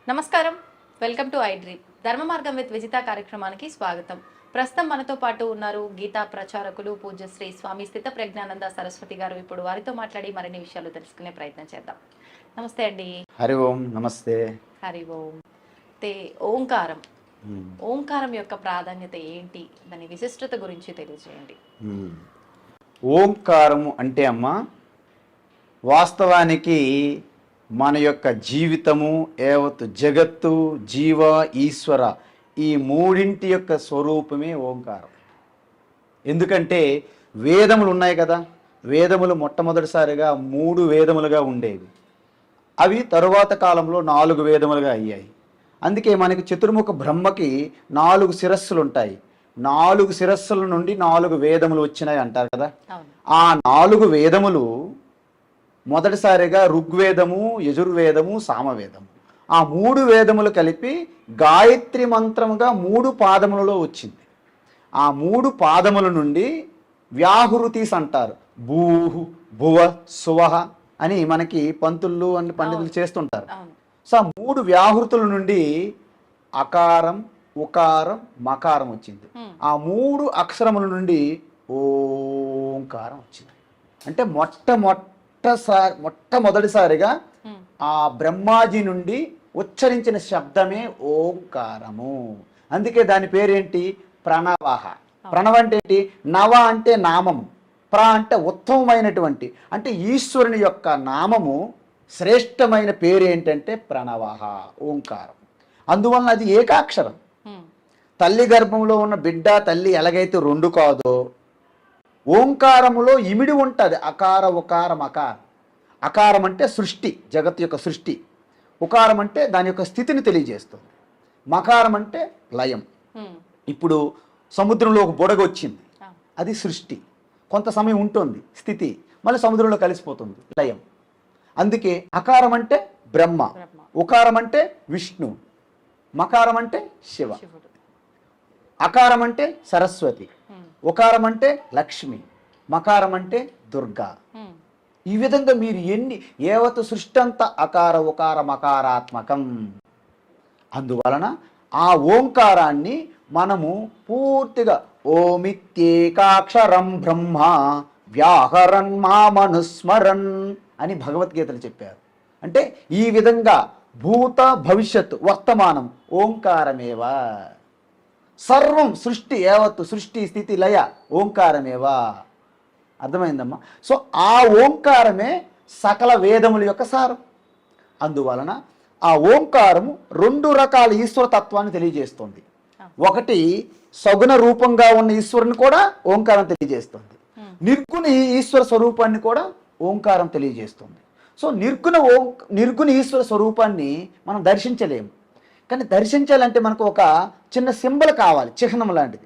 నమస్కారం, welcome to I dream ధర్మ మార్గం విత్ విజిత కార్యక్రమానికి స్వాగతం. ప్రస్తుతం మనతో పాటు ఉన్నారు గీతా ప్రచారకులు పూజ్యశ్రీ స్వామి స్థిత ప్రజ్ఞానంద సరస్వతి గారు. ఇప్పుడు వారితో మాట్లాడి మరిన్ని విషయాలు తెలుసుకునే ప్రయత్నం చేద్దాం. నమస్తే అండి. హరి ఓం. నమస్తే. హరి ఓం. ఓంకారం ఓంకారం యొక్క ప్రాధాన్యత ఏంటి, దాని విశిష్టత గురించి తెలియజేయండి. ఓంకారము అంటే అమ్మ, వాస్తవానికి మన యొక్క జీవితము, యావత్ జగత్తు, జీవ, ఈశ్వర ఈ మూడింటి యొక్క స్వరూపమే ఓంకారం. ఎందుకంటే వేదములు ఉన్నాయి కదా, వేదములు మొట్టమొదటిసారిగా 3 వేదములుగా ఉండేవి. అవి తరువాత కాలంలో 4 వేదములుగా అయ్యాయి. అందుకే మనకి చతుర్ముఖ బ్రహ్మకి 4 శిరస్సులు ఉంటాయి. 4 శిరస్సుల నుండి 4 వేదములు వచ్చినాయి అంటారు కదా. ఆ 4 వేదములు మొదటిసారిగా ఋగ్వేదము, యజుర్వేదము, సామవేదము, ఆ 3 వేదములు కలిపి గాయత్రి మంత్రముగా 3 పాదములలో వచ్చింది. ఆ 3 పాదముల నుండి వ్యాహృతిస్ అంటారు. భూహు, భువ, సువహ అని మనకి పంతులు అని పండితులు చేస్తుంటారు. సో ఆ 3 వ్యాహృతుల నుండి అకారం, ఉకారం, మకారం వచ్చింది. ఆ 3 అక్షరముల నుండి ఓంకారం వచ్చింది. అంటే మొట్టమొదటిసారిగా ఆ బ్రహ్మాజీ నుండి ఉచ్చరించిన శబ్దమే ఓంకారము. అందుకే దాని పేరేంటి? ప్రణవః. ప్రణవ అంటే ఏంటి? నవ అంటే నామము, ప్ర అంటే ఉత్తమమైనటువంటి, అంటే ఈశ్వరుని యొక్క నామము శ్రేష్టమైన పేరు ఏంటంటే ప్రణవః, ఓంకారం. అందువలన అది ఏకాక్షరం. తల్లి గర్భంలో ఉన్న బిడ్డ తల్లి ఎలాగైతే 2 కాదో, ఓంకారములో ఇమిడి ఉంటుంది అకార, ఉకార, మకారం. అకారం అంటే సృష్టి, జగత్తు యొక్క సృష్టి. ఉకారం అంటే దాని యొక్క స్థితిని తెలియజేస్తుంది. మకారం అంటే లయం. ఇప్పుడు సముద్రంలో ఒక బుడగ వచ్చింది, అది సృష్టి. కొంత సమయం ఉంటుంది స్థితి, మళ్ళీ సముద్రంలో కలిసిపోతుంది, లయం. అందుకే అకారం అంటే బ్రహ్మ, ఉకారం అంటే విష్ణు, మకారం అంటే శివ. అకారం అంటే సరస్వతి, ఉకారం అంటే లక్ష్మి, మకారం అంటే దుర్గా. ఈ విధంగా మీరు యావత్ సృష్టి అంతా అకార, ఉకార, మకారాత్మకం. అందువలన ఆ ఓంకారాన్ని మనము పూర్తిగా ఓమిత్యేకాక్షరం బ్రహ్మ వ్యాహరన్ మామనుస్మరన్ అని భగవద్గీతలు చెప్పారు. అంటే ఈ విధంగా భూత, భవిష్యత్తు, వర్తమానం ఓంకారమేవా. సర్వం సృష్టి, యావత్తు సృష్టి, స్థితి, లయ ఓంకారమేవా. అర్థమైందమ్మా? సో ఆ ఓంకారమే సకల వేదముల యొక్క సారం. అందువలన ఆ ఓంకారము 2 రకాల ఈశ్వర తత్వాన్ని తెలియజేస్తుంది. ఒకటి సగుణ రూపంగా ఉన్న ఈశ్వరుని కూడా ఓంకారం తెలియజేస్తుంది. నిర్గుణ ఈశ్వర స్వరూపాన్ని కూడా ఓంకారం తెలియజేస్తుంది. సో నిర్గుణ ఈశ్వర స్వరూపాన్ని మనం దర్శించలేము. కానీ దర్శించాలంటే మనకు ఒక చిన్న సింబల్ కావాలి, చిహ్నం లాంటిది.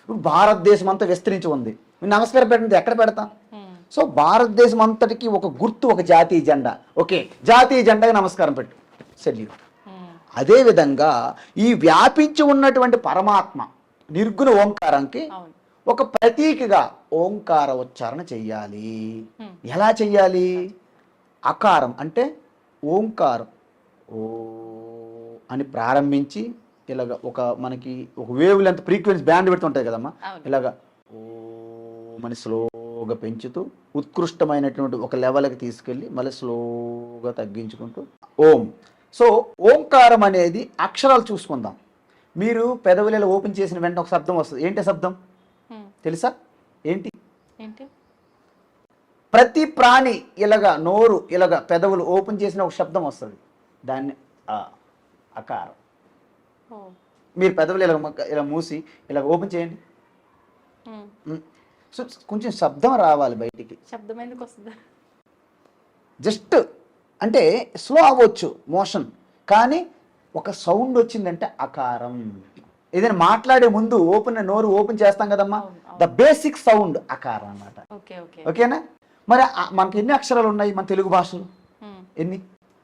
ఇప్పుడు భారతదేశం అంతా విస్తరించి ఉంది, నమస్కారం పెట్టినది ఎక్కడ పెడతాం? సో భారతదేశం అంతటికి ఒక గుర్తు, ఒక జాతీయ జెండా. ఓకే, జాతీయ జెండాకి నమస్కారం పెట్టు, సెల్యూట్. అదేవిధంగా ఈ వ్యాపించి ఉన్నటువంటి పరమాత్మ నిర్గుణ ఓంకారానికి ఒక ప్రతీకగా ఓంకార ఉచ్చారణ చెయ్యాలి. ఎలా చెయ్యాలి? అకారం అంటే ఓంకారం ఓ అని ప్రారంభించి ఇలాగ మనకి ఒక వేవ్ లెంత్ ఫ్రీక్వెన్సీ బ్యాండ్ పెడుతుంటాయి కదమ్మా, ఇలాగా ఓ మన స్లోగా పెంచుతూ ఉత్కృష్టమైనటువంటి ఒక లెవెల్కి తీసుకెళ్ళి మళ్ళీ స్లోగా తగ్గించుకుంటూ ఓం. సో ఓంకారం అనేది అక్షరాలు చూసుకుందాం. మీరు పెదవులు ఓపెన్ చేసిన వెంటనే ఒక శబ్దం వస్తుంది. ఏంటి శబ్దం తెలుసా? ఏంటి? ప్రతి ప్రాణి ఇలాగా నోరు ఇలాగా పెదవులు ఓపెన్ చేసిన ఒక శబ్దం వస్తుంది, దాన్ని అకారం. మీరు పెదవులు ఇలా మూసి ఇలా ఓపెన్ చేయండి, సో కొంచెం శబ్దం రావాలి బయటికి. శబ్దం ఎందుకు వస్తుంది? జస్ట్ అంటే స్లో అవ్వచ్చు మోషన్, కానీ ఒక సౌండ్ వచ్చిందంటే అకారం. ఏదైనా మాట్లాడే ముందు నోరు ఓపెన్ చేస్తాం కదమ్మా, ద బేసిక్ సౌండ్ అకారం అన్నమాట. ఓకేనా? మరి మనకి ఎన్ని అక్షరాలు ఉన్నాయి మన తెలుగు భాషలో? ఎన్ని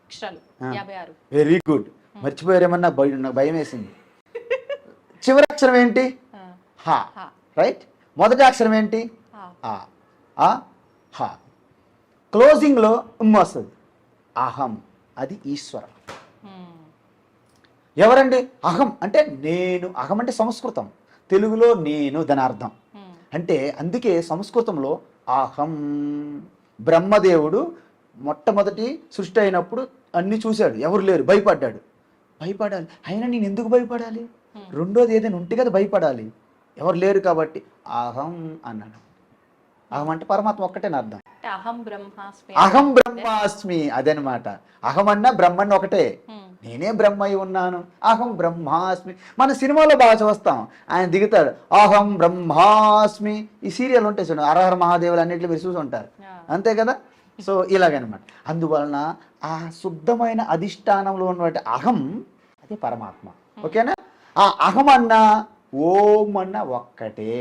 అక్షరాలు? 56. Very good. మర్చిపోయారేమన్నా నాకు భయం వేసింది. చివరి అక్షరం ఏంటి? హా. రైట్. మొదటి అక్షరం ఏంటి? ఆ. హా. క్లోజింగ్లో వస్తుంది అహం, అది ఈశ్వరం. ఎవరండి? అహం అంటే నేను. అహం అంటే సంస్కృతం, తెలుగులో నేను దాని అర్థం. అంటే అందుకే సంస్కృతంలో అహం. బ్రహ్మదేవుడు మొట్టమొదటి సృష్టి అయినప్పుడు అన్ని చూశాడు, ఎవరు లేరు, భయపడ్డాడు. భయపడాలి, అయినా నేను ఎందుకు భయపడాలి? రెండోది ఏదైనా ఉంటే కదా భయపడాలి, ఎవరు లేరు కాబట్టి అహం అన్నాడు. అహం అంటే పరమాత్మ ఒక్కటే అని అర్థం. అహం బ్రహ్మాస్మి. అహం బ్రహ్మాస్మి అదనమాట. అహం అన్న బ్రహ్మన్న ఒకటే, నేనే బ్రహ్మ అయి ఉన్నాను, అహం బ్రహ్మాస్మి. మన సినిమాలో బాగా చూస్తాం, ఆయన దిగుతాడు అహం బ్రహ్మాస్మి. ఈ సీరియల్ ఉంటాయి చూడండి, హరహర మహాదేవులు అన్నింటిలో మీరు చూసి ఉంటారు, అంతే కదా. సో ఇలాగనమాట. అందువలన ఆ శుద్ధమైన అధిష్టానంలో ఉన్నటువంటి అహం అది పరమాత్మ. ఓకేనా? ఆ అహం అన్న ఓం అన్న ఒక్కటే.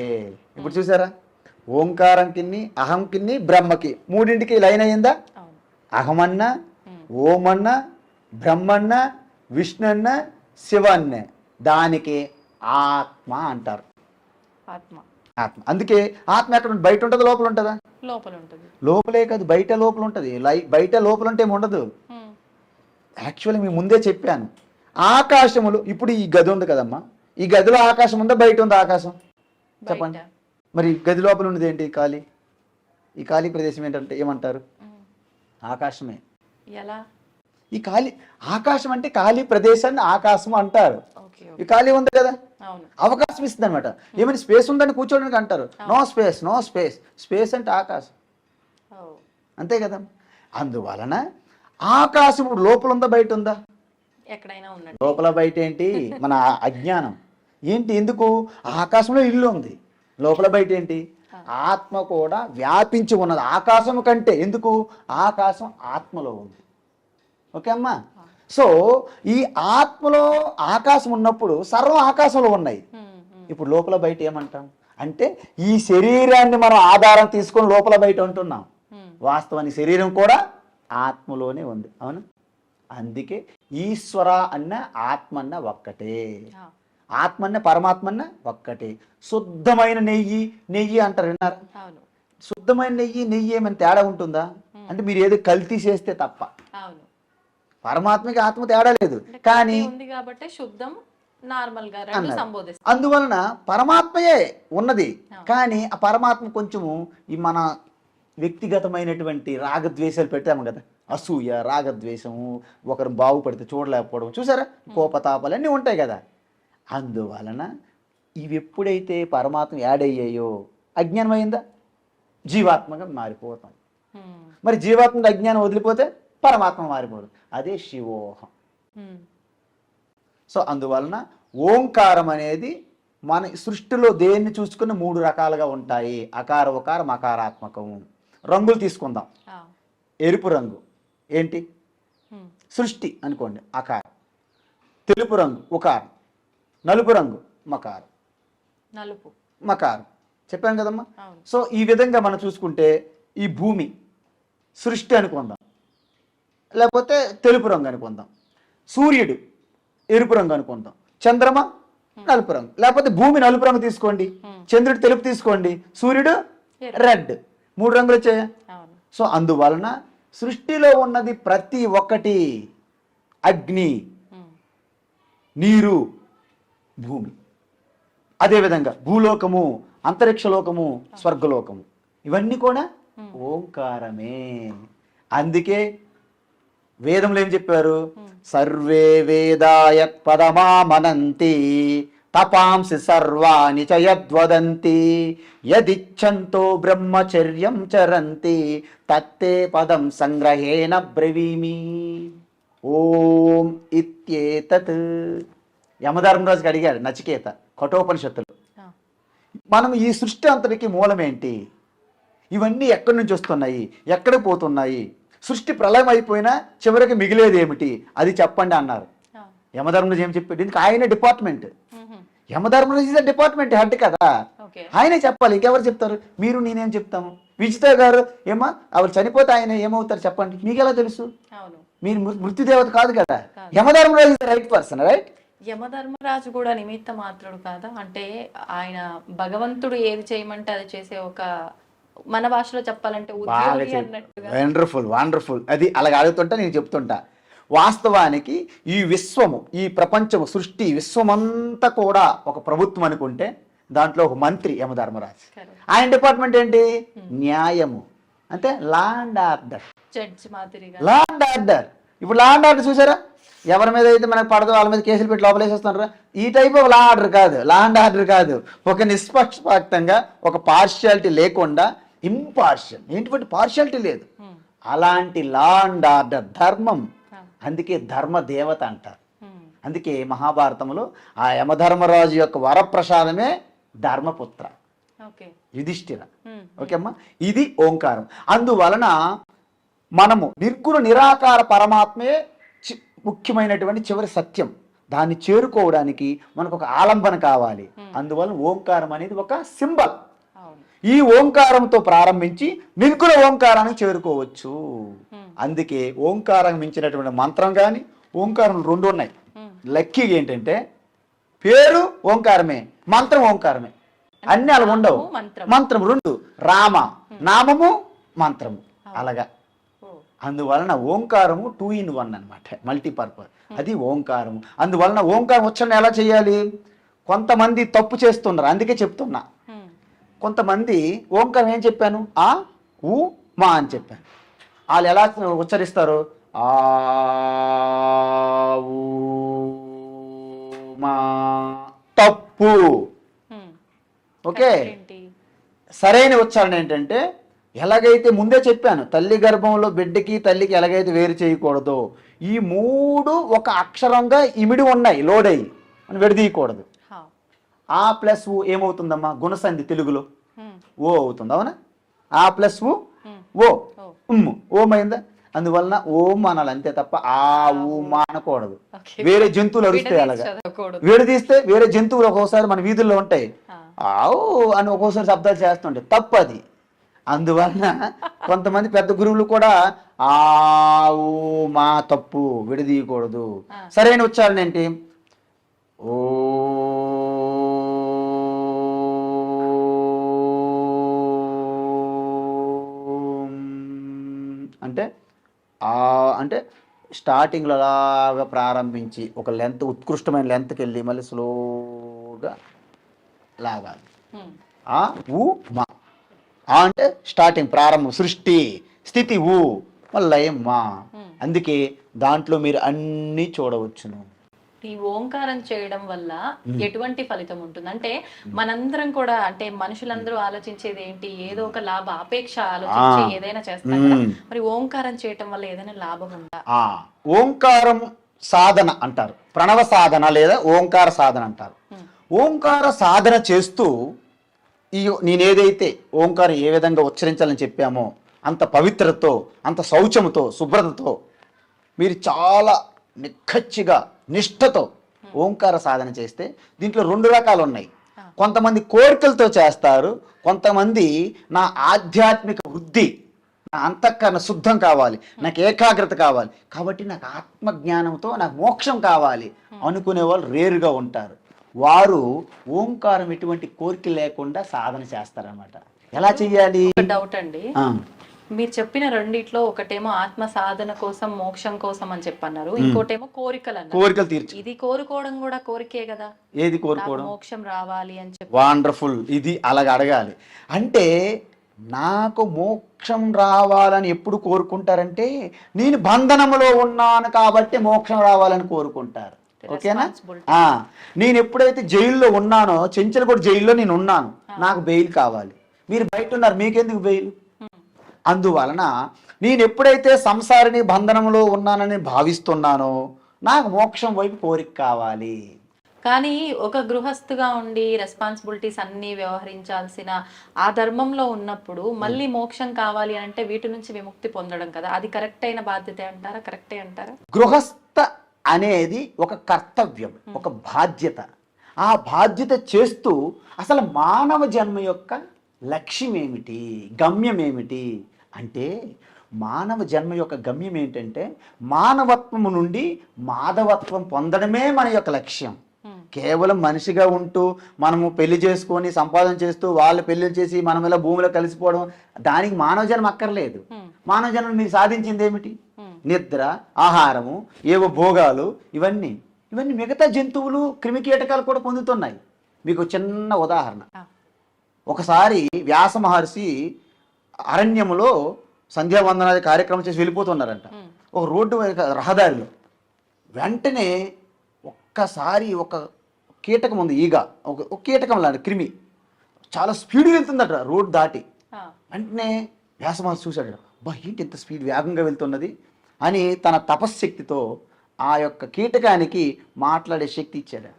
ఇప్పుడు చూసారా, ఓంకారం కిన్ని, అహం కిన్ని, బ్రహ్మకి మూడింటికి లైన్ అయ్యిందా? అహమన్న, ఓమన్న, బ్రహ్మన్న, విష్ణున్న, శివన్న, దానికి ఆత్మ అంటారు. ఆత్మ. ఆత్మ. అందుకే ఆత్మ ఎక్కడ ఉంటుంది? బయట ఉంటుంది, లోపల ఉంటుందా? లోపల ఉంటుంది. లోపలే కాదు, బయట లోపల ఉంటుంది. బయట లోపల ఉంటే ఏమి ఉండదు. యాక్చువల్లీ మీ ముందే చెప్పాను, ఆకాశములు. ఇప్పుడు ఈ గది ఉంది కదమ్మా, ఈ గదిలో ఆకాశం ఉందా, బయట ఉందా ఆకాశం? చెప్పండి. మరి గది లోపల ఉన్నది ఏంటి? ఖాళీ. ఈ ఖాళీ ప్రదేశం ఏంటంటే ఏమంటారు? ఆకాశమే. ఎలా? ఈ ఖాళీ ఆకాశం అంటే ఖాళీ ప్రదేశాన్ని ఆకాశం అంటారు. ఈ ఖాళీ ఉంది కదా, అవకాశం ఇస్తుంది అనమాట. ఏమైనా స్పేస్ ఉందని కూర్చోడానికి అంటారు, no space, no space. Space అంటే ఆకాశం, అంతే కదా. అందువలన ఆకాశం ఇప్పుడు లోపల ఉందా, బయట ఉందా? ఎక్కడైనా ఉన్నట్టు. లోపల బయట ఏంటి? మన అజ్ఞానం ఏంటి? ఎందుకు? ఆకాశంలో ఇల్లు ఉంది, లోపల బయట ఏంటి? ఆత్మ కూడా వ్యాపించి ఉన్నది ఆకాశం కంటే. ఎందుకు? ఆకాశం ఆత్మలో ఉంది. ఓకే అమ్మా. సో ఈ ఆత్మలో ఆకాశం ఉన్నప్పుడు సర్వం ఆకాశంలో ఉన్నాయి. ఇప్పుడు లోపల బయట ఏమంటాం అంటే, ఈ శరీరాన్ని మనం ఆధారం తీసుకొని లోపల బయట ఉంటున్నాం. వాస్తవానికి శరీరం కూడా ఆత్మలోనే ఉంది, అవును. అందుకే ఈశ్వర అన్న ఆత్మ అన్న ఒక్కటే, ఆత్మన్న పరమాత్మన్న ఒక్కటే. శుద్ధమైన నెయ్యి, నెయ్యి అంటారు, విన్నారు? శుద్ధమైన నెయ్యి, నెయ్యి ఏమైనా తేడా ఉంటుందా? అంటే మీరు ఏదో కల్తీ చేస్తే తప్ప. పరమాత్మకి ఆత్మ తేడా లేదు, కానీ అందువలన పరమాత్మయే ఉన్నది. కానీ ఆ పరమాత్మ కొంచెము ఈ మన వ్యక్తిగతమైనటువంటి రాగద్వేషాలు పెట్టాము కదా, అసూయ, రాగద్వేషము, ఒకరు బాగుపడితే చూడలేకపోవడం, చూసారా, కోపతాపాలు అన్నీ ఉంటాయి కదా. అందువలన ఇవి ఎప్పుడైతే పరమాత్మ యాడ్ అయ్యాయో అజ్ఞానం అయిందా, జీవాత్మగా మారిపోతాం. మరి జీవాత్మగా అజ్ఞానం వదిలిపోతే పరమాత్మ మారిపోదు, అదే శివోహం. సో అందువలన ఓంకారం అనేది మన సృష్టిలో దేన్ని చూసుకుని మూడు రకాలుగా ఉంటాయి, అకార, ఉకార, మకారాత్మకము. రంగులు తీసుకుందాం. ఎరుపు రంగు ఏంటి? సృష్టి అనుకోండి, అకారం. తెలుపు రంగు ఉకారం, నలుపు రంగు మకారం. నలుపు మకారం చెప్పాం కదమ్మా. సో ఈ విధంగా మనం చూసుకుంటే ఈ భూమి సృష్టి అనుకుందాం, లేకపోతే తెలుపు రంగు అనుకుందాం. సూర్యుడు ఎరుపు రంగు అనుకుందాం, చంద్రమ నలుపు రంగు. లేకపోతే భూమి నలుపు రంగు తీసుకోండి, చంద్రుడు తెలుపు తీసుకోండి, సూర్యుడు రెడ్. మూడు రంగులు వచ్చాయా? సో అందువలన సృష్టిలో ఉన్నది ప్రతి ఒక్కటి అగ్ని, నీరు, భూమి. అదేవిధంగా భూలోకము, అంతరిక్షలోకము, స్వర్గలోకము, ఇవన్నీ కూడా ఓంకారమే. అందుకే వేదంలో ఏం చెప్పారు? సర్వే వేదాయ పదమామనంతి తపాంసి సర్వాణి చ యద్వదంతి యదిచ్ఛంతో బ్రహ్మచర్యం చరంతి తత్తే పదం సంగ్రహేణ బ్రవీమి. ఓం ఇత్యేతత్. యమధర్మరాజుకి అడిగాడు నచికేత కఠోపనిషత్తులు, మనం ఈ సృష్టి అంతటికి మూలమేంటి? ఇవన్నీ ఎక్కడి నుంచి వస్తున్నాయి, ఎక్కడికి పోతున్నాయి? సృష్టి ప్రళయం అయిపోయినా చివరికి మిగిలేది ఏమిటి, అది చెప్పండి అన్నారు. యమధర్మరాజు ఏం చెప్పాడు? ఇందుకు ఆయనే department. Yamadharmaraju is department head కదా, ఆయనే చెప్పాలి. ఇంకెవరు చెప్తారు? మీరు నేనేం చెప్తాము? విజిత గారు ఏమో ఆవిడ చనిపోతే ఆయన ఏమవుతారు చెప్పండి, మీకు ఎలా తెలుసు? మీరు మృత్యుదేవత కాదు కదా. Yamadharmaraju is the right person, right? Yamadharmaraju కూడా నిమిత్త మాత్రుడు కాదా? అంటే ఆయన భగవంతుడు ఏది చేయమంటే అది చేసే ఒక, మన భాషలో చెప్పాలంటే వండర్ఫుల్ వండర్ఫుల్. అది అలాగ అడుగుతుంటా, నేను చెప్తుంటా. వాస్తవానికి ఈ విశ్వము, ఈ ప్రపంచము, సృష్టి, విశ్వమంతా కూడా ఒక ప్రభుత్వం అనుకుంటే దాంట్లో ఒక మంత్రి యమధర్మరాజు. ఆయన డిపార్ట్మెంట్ ఏంటి? న్యాయము, అంటే లా అండ్ ఆర్డర్. జడ్జి మాదిరిగా లా అండ్ ఆర్డర్. ఇప్పుడు లా అండ్ ఆర్డర్ చూసారా? ఎవరి మీద అయితే మనకు పడదో వాళ్ళ మీద కేసులు పెట్టి లోపలేసేస్తున్నారు. ఈ టైప్ ఆఫ్ లా ఆర్డర్ కాదు, లా అండ్ ఆర్డర్ కాదు. ఒక నిష్పక్షపాతంగా, ఒక పార్షియాలిటీ లేకుండా, ఇంపార్షియల్, ఏంటి పార్షియాలిటీ లేదు, అలాంటి లా అండ్ ఆర్డర్, ధర్మం. అందుకే ధర్మ దేవత అంటారు. అందుకే మహాభారతంలో ఆ యమధర్మరాజు యొక్క వరప్రసాదమే ధర్మపుత్ర, యుధిష్ఠిర. ఓకే అమ్మా, ఇది ఓంకారం. అందువలన మనము నిర్గుణ నిరాకార పరమాత్మే ముఖ్యమైనటువంటి చివరి సత్యం. దాన్ని చేరుకోవడానికి మనకు ఒక ఆలంబన కావాలి. అందువలన ఓంకారం అనేది ఒక సింబల్. ఈ ఓంకారంతో ప్రారంభించి నిర్గుణ ఓంకారానికి చేరుకోవచ్చు. అందుకే ఓంకారం మించినటువంటి మంత్రం కానీ, ఓంకారం 2 ఉన్నాయి. లక్కీగా ఏంటంటే పేరు ఓంకారమే, మంత్రం ఓంకారమే, అన్ని అలా ఉండవు. మంత్రం 2, రామ నామము మంత్రము, అలాగా. అందువలన ఓంకారము 2 in 1 అనమాట, మల్టీపర్పస్. అది ఓంకారము. అందువలన ఓంకారం ఉచ్చారణ ఎలా చేయాలి? కొంతమంది తప్పు చేస్తున్నారు, అందుకే చెప్తున్నా. కొంతమంది ఓంకారం ఏం చెప్పాను? ఆ ఊ మా అని చెప్పాను. వాళ్ళు ఎలా ఉచ్చరిస్తారు? ఆ ఊ మా. తప్పు. ఓకే, సరైన ఉచ్చారణ ఏంటంటే ఎలాగైతే ముందే చెప్పాను, తల్లి గర్భంలో బిడ్డకి తల్లికి ఎలాగైతే వేరు చేయకూడదో, ఈ 3 ఒక అక్షరంగా ఇమిడి ఉన్నాయి, లోడ్ అయ్యి, మనం విడదీయకూడదు. ఆ ప్లస్ ఊ ఏమవుతుందమ్మా? గుణసంధి తెలుగులో ఓ అవుతుంది, అవునా? ఆ ప్లస్ ఊ ఓ, ఓమైందా? అందువలన ఓం అనాలి అంతే తప్ప ఆ ఊ మా అనకూడదు. వేరే జంతువులు అరుస్తాయి, అలాగా విడదీస్తే వేరే జంతువులు ఒక్కోసారి మన వీధుల్లో ఉంటాయి, ఆవు అని ఒక్కోసారి శబ్దాలు చేస్తుంటాయి, తప్పు అది. అందువలన కొంతమంది పెద్ద గురువులు కూడా ఆవు మా తప్పు, విడదీయకూడదు. సరైన ఉచ్చారణ ఏంటి? ఓ అంటే అంటే స్టార్టింగ్లో అలాగా ప్రారంభించి ఒక లెంత్, ఉత్కృష్టమైన లెంత్కి వెళ్ళి మళ్ళీ స్లోగా లాగాలి. ఆ ఊ మా. ఆ అంటే స్టార్టింగ్, ప్రారంభం, సృష్టి, స్థితి ఊ, మళ్ళీ లయం మా. అందుకే దాంట్లో మీరు అన్నీ చూడవచ్చును. ఈ ఓంకారం చేయడం వల్ల ఎటువంటి ఫలితం ఉంటుంది? అంటే మనందరం కూడా, అంటే మనుషులందరూ ఆలోచించేది ఏంటి? ఏదో ఒక లాభ అపేక్ష ఆలోచించి ఏదైనా చేస్తాం కదా. మరి ఓంకారం చేయటం వల్ల ఏదైనా లాభం ఉందా? ఓంకారం సాధన అంటారు, ప్రణవ సాధన లేదా ఓంకార సాధన అంటారు. ఓంకార సాధన చేస్తూ నేనేదైతే ఓంకారం ఏ విధంగా ఉచ్చరించాలని చెప్పామో అంత పవిత్రతతో, అంత శౌచముతో, శుభ్రతతో మీరు చాలా నిక్కచ్చిగా, నిష్ఠతో ఓంకార సాధన చేస్తే దీంట్లో 2 రకాలు ఉన్నాయి. కొంతమంది కోరికలతో చేస్తారు, కొంతమంది నా ఆధ్యాత్మిక వృద్ధి, నా అంతఃకరణ శుద్ధం కావాలి, నాకు ఏకాగ్రత కావాలి, కాబట్టి నాకు ఆత్మజ్ఞానంతో నాకు మోక్షం కావాలి అనుకునే వాళ్ళు రేరుగా ఉంటారు. వారు ఓంకారం ఎటువంటి కోరిక లేకుండా సాధన చేస్తారనమాట. ఎలా చెయ్యాలి? డౌట్ అండి, మీరు చెప్పిన రెండిట్లో ఒకటేమో ఆత్మ సాధన కోసం, మోక్షం కోసం అని చెప్పన్నారు, ఇంకోటేమో కోరికలు అన్నారు. కోరికలు తీర్చు. ఇది కోరుకోవడం కూడా కోరికే కదా. ఏది కోరుకోవడం? మోక్షం రావాలి అని చెప్పి. వండర్ఫుల్. ఇది అలాగ అడగాలి. అంటే నాకు మోక్షం రావాలని ఎప్పుడు కోరుకుంటారంటే నేను బంధనములో ఉన్నాను కాబట్టి మోక్షం రావాలని కోరుకుంటారు. ఓకేనా? నేను ఎప్పుడైతే జైల్లో ఉన్నానో, చెంచల్ కూడా జైల్లో నేను ఉన్నాను, నాకు బెయిల్ కావాలి. మీరు బయట ఉన్నారు, మీకెందుకు బెయిల్? అందువలన నేను ఎప్పుడైతే సంసారిని బంధనంలో ఉన్నానని భావిస్తున్నానో నాకు మోక్షం వైపు కోరిక కావాలి. కానీ ఒక గృహస్థుగా ఉండి రెస్పాన్సిబిలిటీస్ అన్ని వ్యవహరించాల్సిన ఆ ధర్మంలో ఉన్నప్పుడు మళ్ళీ మోక్షం కావాలి అంటే వీటి నుంచి విముక్తి పొందడం కదా, అది కరెక్ట్ అయిన బాధ్యత అంటారా? కరెక్టే అంటారా? గృహస్థ అనేది ఒక కర్తవ్యం, ఒక బాధ్యత. ఆ బాధ్యత చేస్తూ అసలు మానవ జన్మ యొక్క లక్ష్యం ఏమిటి, గమ్యం ఏమిటి అంటే, మానవ జన్మ యొక్క గమ్యం ఏంటంటే మానవత్వము నుండి మాధవత్వం పొందడమే మన యొక్క లక్ష్యం. కేవలం మనిషిగా ఉంటూ మనము పెళ్లి చేసుకొని సంపాదన చేస్తూ వాళ్ళు పెళ్లి చేసి మనం ఇలా భూమిలో కలిసిపోవడం, దానికి మానవ జన్మ అక్కర్లేదు. మానవ జన్మ మీరు సాధించింది ఏమిటి? నిద్ర, ఆహారము, ఏవో భోగాలు, ఇవన్నీ మిగతా జంతువులు, క్రిమికీటకాలు కూడా పొందుతున్నాయి. మీకు చిన్న ఉదాహరణ. ఒకసారి వ్యాస మహర్షి అరణ్యములో సంధ్యావందనాది కార్యక్రమం చేసి వెళ్ళిపోతున్నారంట. ఒక రోడ్డు రహదారిలో వెంటనే ఒక్కసారి ఒక కీటకం ఉంది, ఈగ, ఒక కీటకం లాంటి క్రిమి చాలా స్పీడ్గా వెళ్తుందట రోడ్ దాటి. వెంటనే వ్యాస మహర్షి చూశాడు, బా ఏంటి ఇంత స్పీడ్ వేగంగా వెళ్తున్నది అని తన తపశ్శక్తితో ఆ యొక్క కీటకానికి మాట్లాడే శక్తి ఇచ్చాడు.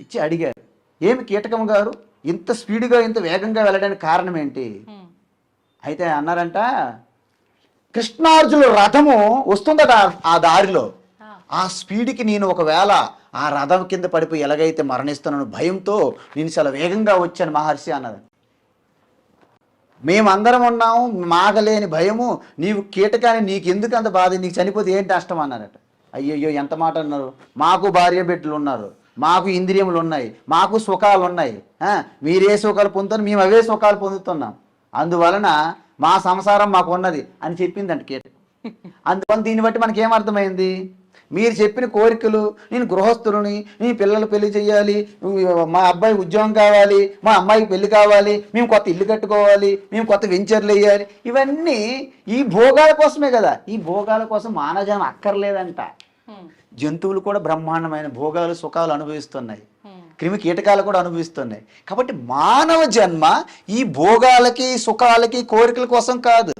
ఇచ్చి అడిగారు, ఏమి కీటకం గారు ఇంత స్పీడ్గా ఇంత వేగంగా వెళ్ళడానికి కారణం ఏంటి? అయితే అన్నారంట, కృష్ణార్జునుల రథము వస్తుందట ఆ దారిలో, ఆ స్పీడ్కి నేను ఒకవేళ ఆ రథం కింద పడిపోయి ఎలాగైతే మరణిస్తున్నాను భయంతో నేను చాలా వేగంగా వచ్చాను మహర్షి అన్నది. మేమందరం ఉన్నాము, మాగలేని భయము, నీవు కీటకాన్ని నీకు ఎందుకు అంత బాధ, నీకు చనిపోతే ఏంటి నష్టం అన్నారట. అయ్యయ్యో ఎంత మాట అన్నారు, మాకు భార్య బిడ్డలు ఉన్నారు, మాకు ఇంద్రియములు ఉన్నాయి, మాకు సుఖాలు ఉన్నాయి, మీరే సుఖాలు పొందుతారు, మేము అవే సుఖాలు పొందుతున్నాం, అందువలన మా సంసారం మాకు ఉన్నది అని చెప్పిందంట కీటకం. అందువల్ల దీన్ని బట్టి మనకేమర్థమైంది, మీరు చెప్పిన కోరికలు, నేను గృహస్థులని, నీ పిల్లలు పెళ్లి చేయాలి, మా అబ్బాయి ఉద్యోగం కావాలి, మా అమ్మాయికి పెళ్లి కావాలి, మేము కొత్త ఇల్లు కట్టుకోవాలి, మేము కొత్త వెంచర్లు వేయాలి, ఇవన్నీ ఈ భోగాల కోసమే కదా. ఈ భోగాల కోసం మానవజనం అక్కర్లేదంట. జంతువులు కూడా బ్రహ్మాండమైన భోగాలు, సుఖాలు అనుభవిస్తున్నాయి, క్రిమి కీటకాలు కూడా అనుభవిస్తున్నాయి. కాబట్టి మానవ జన్మ ఈ భోగాలకి, సుఖాలకి, కోరికల కోసం కాదు,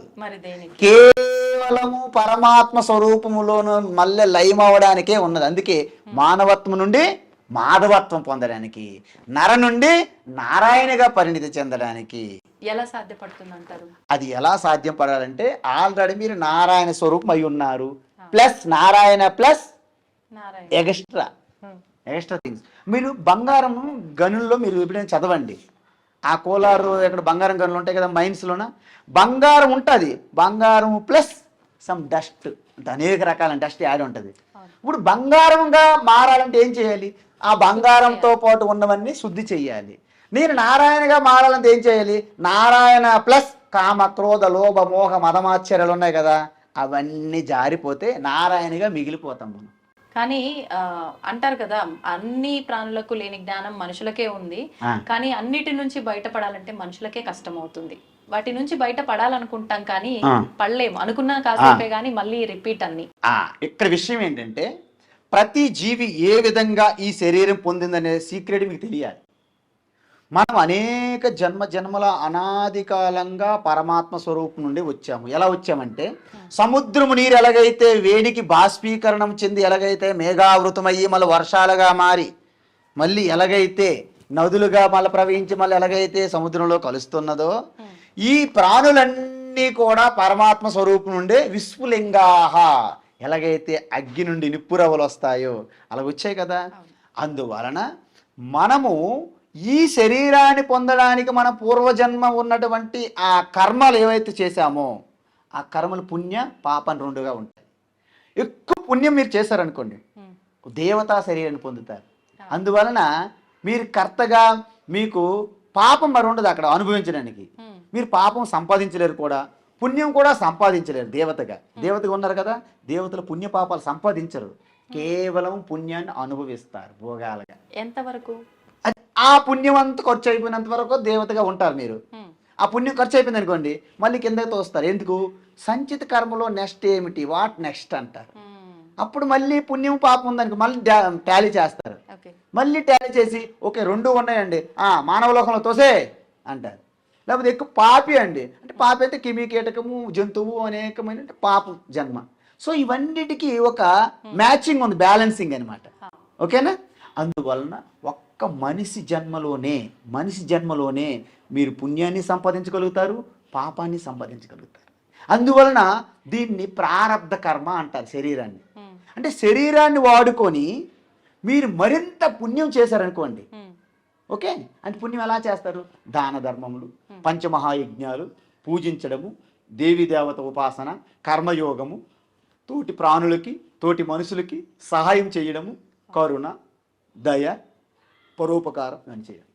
కేవలము పరమాత్మ స్వరూపములోను మళ్ళీ లయమవడానికే ఉన్నది. అందుకే మానవత్వం నుండి మాధవత్వం పొందడానికి, నర నుండి నారాయణగా పరిణితి చెందడానికి ఎలా సాధ్యపడుతుంది అంటారు? అది ఎలా సాధ్యం పడాలంటే ఆల్రెడీ మీరు నారాయణ స్వరూపం అయి ఉన్నారు, plus Narayana plus extra things. మీరు బంగారం గనుల్లో మీరు ఎప్పుడైనా చదవండి, ఆ కోలారు ఎక్కడ బంగారం గనులు ఉంటాయి కదా మైన్స్లోన, బంగారం ఉంటుంది, బంగారం ప్లస్ సమ్ డస్ట్, అనేక రకాల డస్ట్ యాడ్ ఉంటుంది. ఇప్పుడు బంగారంగా మారాలంటే ఏం చేయాలి? ఆ బంగారంతో పాటు ఉన్నవన్నీ శుద్ధి చేయాలి. నేను నారాయణగా మారాలంటే ఏం చేయాలి? నారాయణ ప్లస్ కామ, క్రోధ, లోభ, మోహ, మదమాశ్చర్యాలు ఉన్నాయి కదా, అవన్నీ జారిపోతే నారాయణగా మిగిలిపోతాం మనం. కానీ అంటారు కదా, అన్ని ప్రాణులకు లేని జ్ఞానం మనుషులకే ఉంది, కానీ అన్నిటి నుంచి బయటపడాలంటే మనుషులకే కష్టం అవుతుంది. వాటి నుంచి బయట పడాలనుకుంటాం కానీ పడలేము, అనుకున్నా కాసేపే కానీ మళ్ళీ రిపీట్ అన్ని. ఇక్కడ విషయం ఏంటంటే ప్రతి జీవి ఏ విధంగా ఈ శరీరం పొందిందనే సీక్రెట్ మీకు తెలియాలి. మనం అనేక జన్మల అనాది కాలంగా పరమాత్మ స్వరూపం నుండి వచ్చాము. ఎలా వచ్చామంటే, సముద్రము నీరు ఎలాగైతే వేడికి బాష్పీకరణం చెంది ఎలాగైతే మేఘావృతమయ్యి మళ్ళీ వర్షాలుగా మారి మళ్ళీ ఎలాగైతే నదులుగా మళ్ళీ ప్రవహించి మళ్ళీ ఎలాగైతే సముద్రంలో కలుస్తున్నదో, ఈ ప్రాణులన్నీ కూడా పరమాత్మ స్వరూపం నుండే విస్ఫులింగాహ, ఎలాగైతే అగ్గి నుండి నిప్పురవ్వలు వస్తాయో అలా వచ్చాయి కదా. అందువలన మనము ఈ శరీరాన్ని పొందడానికి మన పూర్వజన్మ ఉన్నటువంటి ఆ కర్మలు ఏవైతే చేశామో ఆ కర్మలు పుణ్య పాపం రెండుగా ఉంటాయి. ఎక్కువ పుణ్యం మీరు చేశారనుకోండి దేవతా శరీరాన్ని పొందుతారు. అందువలన మీరు కర్తగా మీకు పాపం మరి ఉండదు అక్కడ అనుభవించడానికి. మీరు పాపం సంపాదించలేరు కూడా, పుణ్యం కూడా సంపాదించలేరు. దేవతగా ఉన్నారు కదా, దేవతలు పుణ్య పాపాలు సంపాదించరు, కేవలం పుణ్యాన్ని అనుభవిస్తారు భోగాలుగా. ఎంతవరకు? ఆ పుణ్యం అంతా ఖర్చు అయిపోయినంత వరకు దేవతగా ఉంటారు మీరు. ఆ పుణ్యం ఖర్చు అయిపోయింది అనుకోండి మళ్ళీ కిందకి తోస్తారు. ఎందుకు? సంచిత కర్మలో నెక్స్ట్ ఏమిటి, వాట్ నెక్స్ట్ అంటారు. అప్పుడు మళ్ళీ పుణ్యం పాపం ఉందనుకో మళ్ళీ టాలీ చేస్తారు. మళ్ళీ టాలీ చేసి ఓకే రెండు ఉన్నాయండి, మానవ లోకంలో తోసే అంటారు. లేకపోతే ఎక్కువ పాపి అండి అంటే, పాపి అయితే కిమి కీటకము, జంతువు, అనేకమైన పాపం జన్మ. సో ఇవన్నిటికీ ఒక మ్యాచింగ్ ఉంది, బ్యాలెన్సింగ్ అనమాట. ఓకేనా? అందువలన ఒక్క మనిషి జన్మలోనే మీరు పుణ్యాన్ని సంపాదించగలుగుతారు, పాపాన్ని సంపాదించగలుగుతారు. అందువలన దీన్ని ప్రారబ్ధ కర్మ అంటారు శరీరాన్ని. అంటే శరీరాన్ని వాడుకొని మీరు మరింత పుణ్యం చేశారనుకోండి, ఓకే, అంటే పుణ్యం ఎలా చేస్తారు? దాన ధర్మములు, పంచమహాయజ్ఞాలు, పూజించడము, దేవీ దేవత ఉపాసన, కర్మయోగము, తోటి ప్రాణులకి తోటి మనుషులకి సహాయం చేయడము, కరుణ, దయ, పరోపకారం అని చేయడం.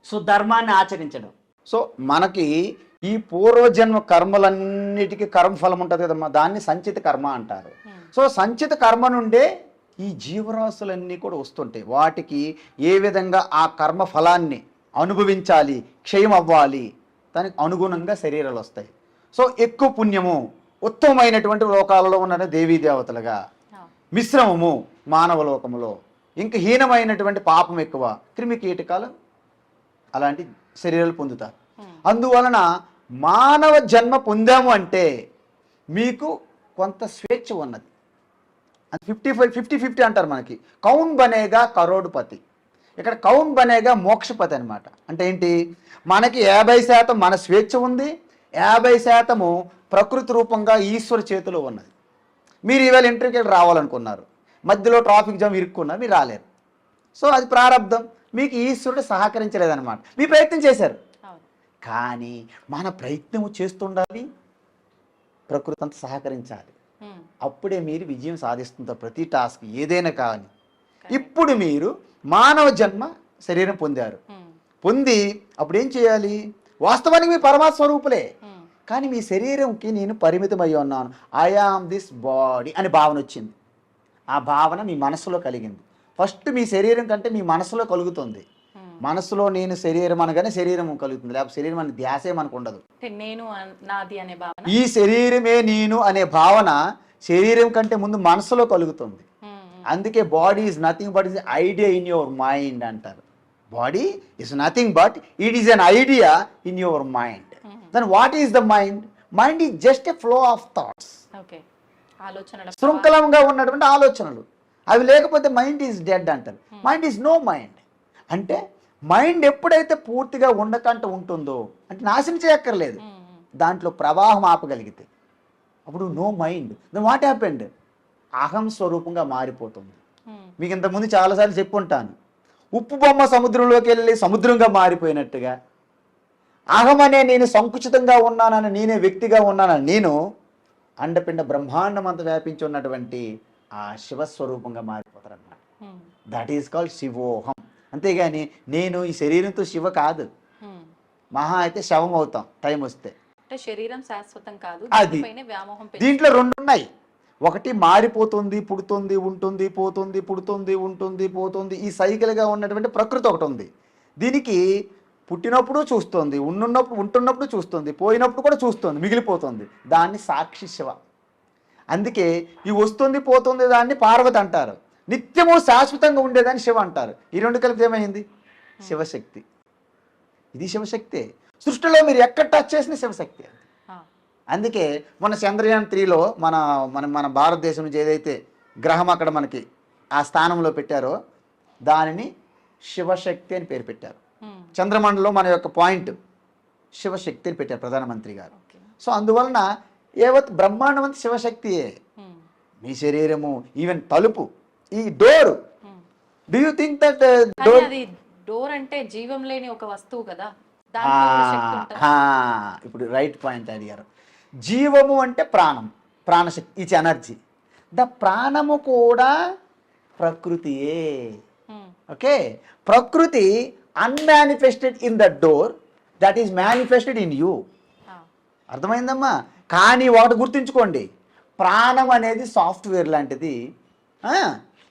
సో ధర్మాన్ని ఆచరించడం. సో మనకి ఈ పూర్వజన్మ కర్మలన్నిటికీ కర్మఫలం ఉంటుంది కదమ్మా, దాన్ని సంచిత కర్మ అంటారు. సో సంచిత కర్మ నుండే ఈ జీవరాశులన్నీ కూడా వస్తుంటాయి. వాటికి ఏ విధంగా ఆ కర్మ ఫలాన్ని అనుభవించాలి, క్షయం అవ్వాలి, దానికి అనుగుణంగా శరీరాలు వస్తాయి. సో ఎక్కువ పుణ్యము ఉత్తమమైనటువంటి లోకాలలో ఉన్న దేవీ దేవతలుగా, మిశ్రమము మానవ లోకములో, ఇంకా హీనమైనటువంటి పాపం ఎక్కువ క్రిమి కీటకాలు అలాంటి శరీరాలు పొందుతారు. అందువలన మానవ జన్మ పొందాము అంటే మీకు కొంత స్వేచ్ఛ ఉన్నది. 50-50 అంటారు మనకి. కౌన్ బనేగా కరోడుపతి, ఇక్కడ కౌన్ బనేగా మోక్షపతి అనమాట. అంటే ఏంటి, మనకి 50% మన స్వేచ్ఛ ఉంది, 50% ప్రకృతి రూపంగా ఈశ్వర చేతిలో ఉన్నది. మీరు ఈవేళ ఇంటర్వ్యూకి రావాలనుకున్నారు, మధ్యలో ట్రాఫిక్ జామ్ ఇరుక్కున్నారు, మీరు రాలేరు. సో అది ప్రారంధం, మీకు ఈశ్వరుడు సహకరించలేదన్నమాట. మీ ప్రయత్నం చేశారు, కానీ మన ప్రయత్నం చేస్తుండాలి, ప్రకృతి అంతా సహకరించాలి. అప్పుడే మీరు విజయం సాధిస్తుంటారు ప్రతి టాస్క్ ఏదైనా. కానీ ఇప్పుడు మీరు మానవ జన్మ శరీరం పొందారు, పొంది అప్పుడు ఏం చేయాలి, వాస్తవానికి మీ పరమాత్మ స్వరూపులే, కానీ మీ శరీరంకి నేను పరిమితమై ఉన్నాను, ఐ ఆమ్ దిస్ బాడీ అనే భావన వచ్చింది. ఆ భావన మీ మనసులో కలిగింది. ఫస్ట్ మీ శరీరం కంటే మీ మనసులో కలుగుతుంది. మనసులో నేను శరీరం అనగానే శరీరం కలుగుతుంది, లేకపోతే శరీరం అనే ధ్యాసే మనకు ఉండదు. నేను నాది అనే భావన, ఈ శరీరమే నేను అనే భావన శరీరం కంటే ముందు మనసులో కలుగుతుంది. అందుకే body is nothing but is idea in your mind అంటారు. Body is nothing but it is an idea in your mind. Then what is the mind? Mind is just a flow of thoughts, శృంఖలంగా ఉన్నటువంటి ఆలోచనలు. అవి లేకపోతే mind is dead అంటారు. Mind is no mind. అంటే mind ఎప్పుడైతే పూర్తిగా ఉండకంట ఉంటుందో, అంటే నాశనం చేయక్కర్లేదు, దాంట్లో ప్రవాహం ఆపగలిగితే అప్పుడు no mind. Then what happened? అహం స్వరూపంగా మారిపోతుంది. మీకు ఇంతకుముందు చాలాసార్లు చెప్పుంటాను, ఉప్పు బొమ్మ సముద్రంలోకి వెళ్ళి సముద్రంగా మారిపోయినట్టుగా అహం అనే నేను సంకుచితంగా ఉన్నానని, నేనే వ్యక్తిగా ఉన్నానని నేను అండపిండ బ్రహ్మాండం అంతా వ్యాపించి ఉన్నటువంటి ఆ శివస్వరూపంగా మారిపోతారు అన్నమాట. దట్ ఈస్ కాల్డ్ శివోహం. అంతేగాని నేను ఈ శరీరంతో శివ కాదు, మహా అయితే శవం అవుతాం టైం వస్తే. శరీరం శాశ్వతం కాదు, అది దీంట్లో రెండు ఉన్నాయి. ఒకటి మారిపోతుంది, పుడుతుంది, ఉంటుంది, పోతుంది, పుడుతుంది, ఉంటుంది, పోతుంది, ఈ సైకిల్గా ఉన్నటువంటి ప్రకృతి ఒకటి ఉంది. దీనికి పుట్టినప్పుడు చూస్తుంది, ఉంటున్నప్పుడు చూస్తుంది, పోయినప్పుడు కూడా చూస్తుంది, మిగిలిపోతుంది. దాన్ని సాక్షి శివ. అందుకే ఈ వస్తుంది పోతుంది దాన్ని పార్వతి అంటారు. నిత్యము శాశ్వతంగా ఉండేదాన్ని శివ అంటారు. ఈ రెండు కలిపి ఏమైంది? శివశక్తి. ఇది శివశక్తే. సృష్టిలో మీరు ఎక్కడ టచ్ చేసిన శివశక్తి. అందుకే మన చంద్రయాన్ 3లో మన మన మన భారతదేశం నుంచి ఏదైతే గ్రహం అక్కడ మనకి ఆ స్థానంలో పెట్టారో దానిని శివశక్తి అని పేరు పెట్టారు. చంద్రమండలంలో మన యొక్క పాయింట్ శివశక్తి అని పెట్టారు ప్రధానమంత్రి గారు. సో అందువలన ఏవత్ బ్రహ్మాండం అంతా శివశక్తియే. మీ శరీరము, ఈవెన్ తలుపు, ఈ door, do you think that door అంటే జీవం లేని ఒక వస్తువు కదా. ఇప్పుడు రైట్ పాయింట్ అడిగారు. జీవము అంటే ప్రాణం, ప్రాణశక్తి, ఇట్స్ ఎనర్జీ. ద ప్రాణము కూడా ప్రకృతియే. ఓకే, ప్రకృతి unmanifested in the door, that is manifested in you. అర్థమైందమ్మా? కానీ ఒకటి గుర్తుంచుకోండి, ప్రాణం అనేది సాఫ్ట్వేర్ లాంటిది,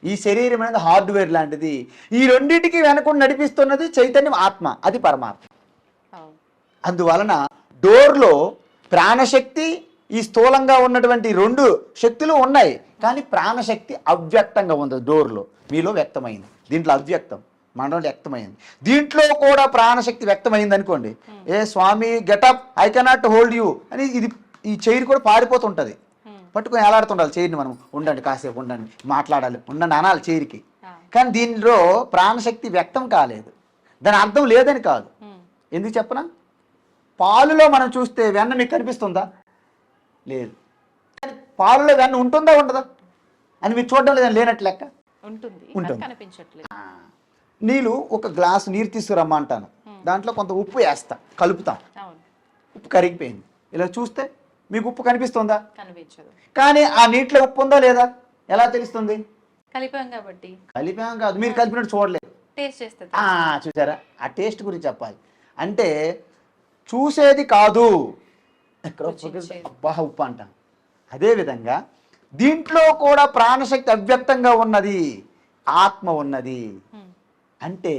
ఈ శరీరం అనేది హార్డ్వేర్ లాంటిది. ఈ రెండింటికి వెనకుండా నడిపిస్తున్నది చైతన్యం, ఆత్మ, అది పరమాత్మ. అందువలన డోర్లో ప్రాణశక్తి, ఈ స్థూలంగా ఉన్నటువంటి రెండు శక్తులు ఉన్నాయి, కానీ ప్రాణశక్తి అవ్యక్తంగా ఉంది. డోర్లో మీలో వ్యక్తమైంది, దీంట్లో అవ్యక్తం, మనలో వ్యక్తమైంది. దీంట్లో కూడా ప్రాణశక్తి వ్యక్తమైంది అనుకోండి, ఏ స్వామి getup, I cannot hold you అని ఇది ఈ చైర్ కూడా పారిపోతుంటుంది. పట్టుకొని ఎలాడుతుండాలి చైర్ని. మనం ఉండండి, కాసేపు ఉండండి, మాట్లాడాలి, ఉండండి అనాలి చైర్కి. కానీ దీనిలో ప్రాణశక్తి వ్యక్తం కాలేదు. దాని అర్థం లేదని కాదు. ఎందుకు చెప్పనా? పాలులో మనం చూస్తే వెన్న మీకు కనిపిస్తుందా? లేదు. పాలులో వెన్న ఉంటుందా ఉండదా అని మీరు చూడడం లేదని లేనట్టు లెక్క. ఉంటుంది. నీళ్ళు, ఒక గ్లాసు నీరు తీసుకురమ్మంటాను, దాంట్లో కొంత ఉప్పు వేస్తా, కలుపుతాం, ఉప్పు కరిగిపోయింది. ఇలా చూస్తే మీకు ఉప్పు కనిపిస్తుందా? కనిపించదు. కానీ ఆ నీటిలో ఉప్పు ఉందా లేదా ఎలా తెలుస్తుంది? కలిపాం కాబట్టి. కలిపాం కాదు, మీరు కలిపినట్టు చూడలేదు, టేస్ట్ చేస్తే. చూసారా? ఆ టేస్ట్ గురించి చెప్పాలి. అంటే చూసేది కాదు. ఎక్కడ రుచించేది. అబ్బా ఉప్పు అంటాం. అదేవిధంగా దీంట్లో కూడా ప్రాణశక్తి అవ్యక్తంగా ఉన్నది, ఆత్మ ఉన్నది. ఉమ్, అంటే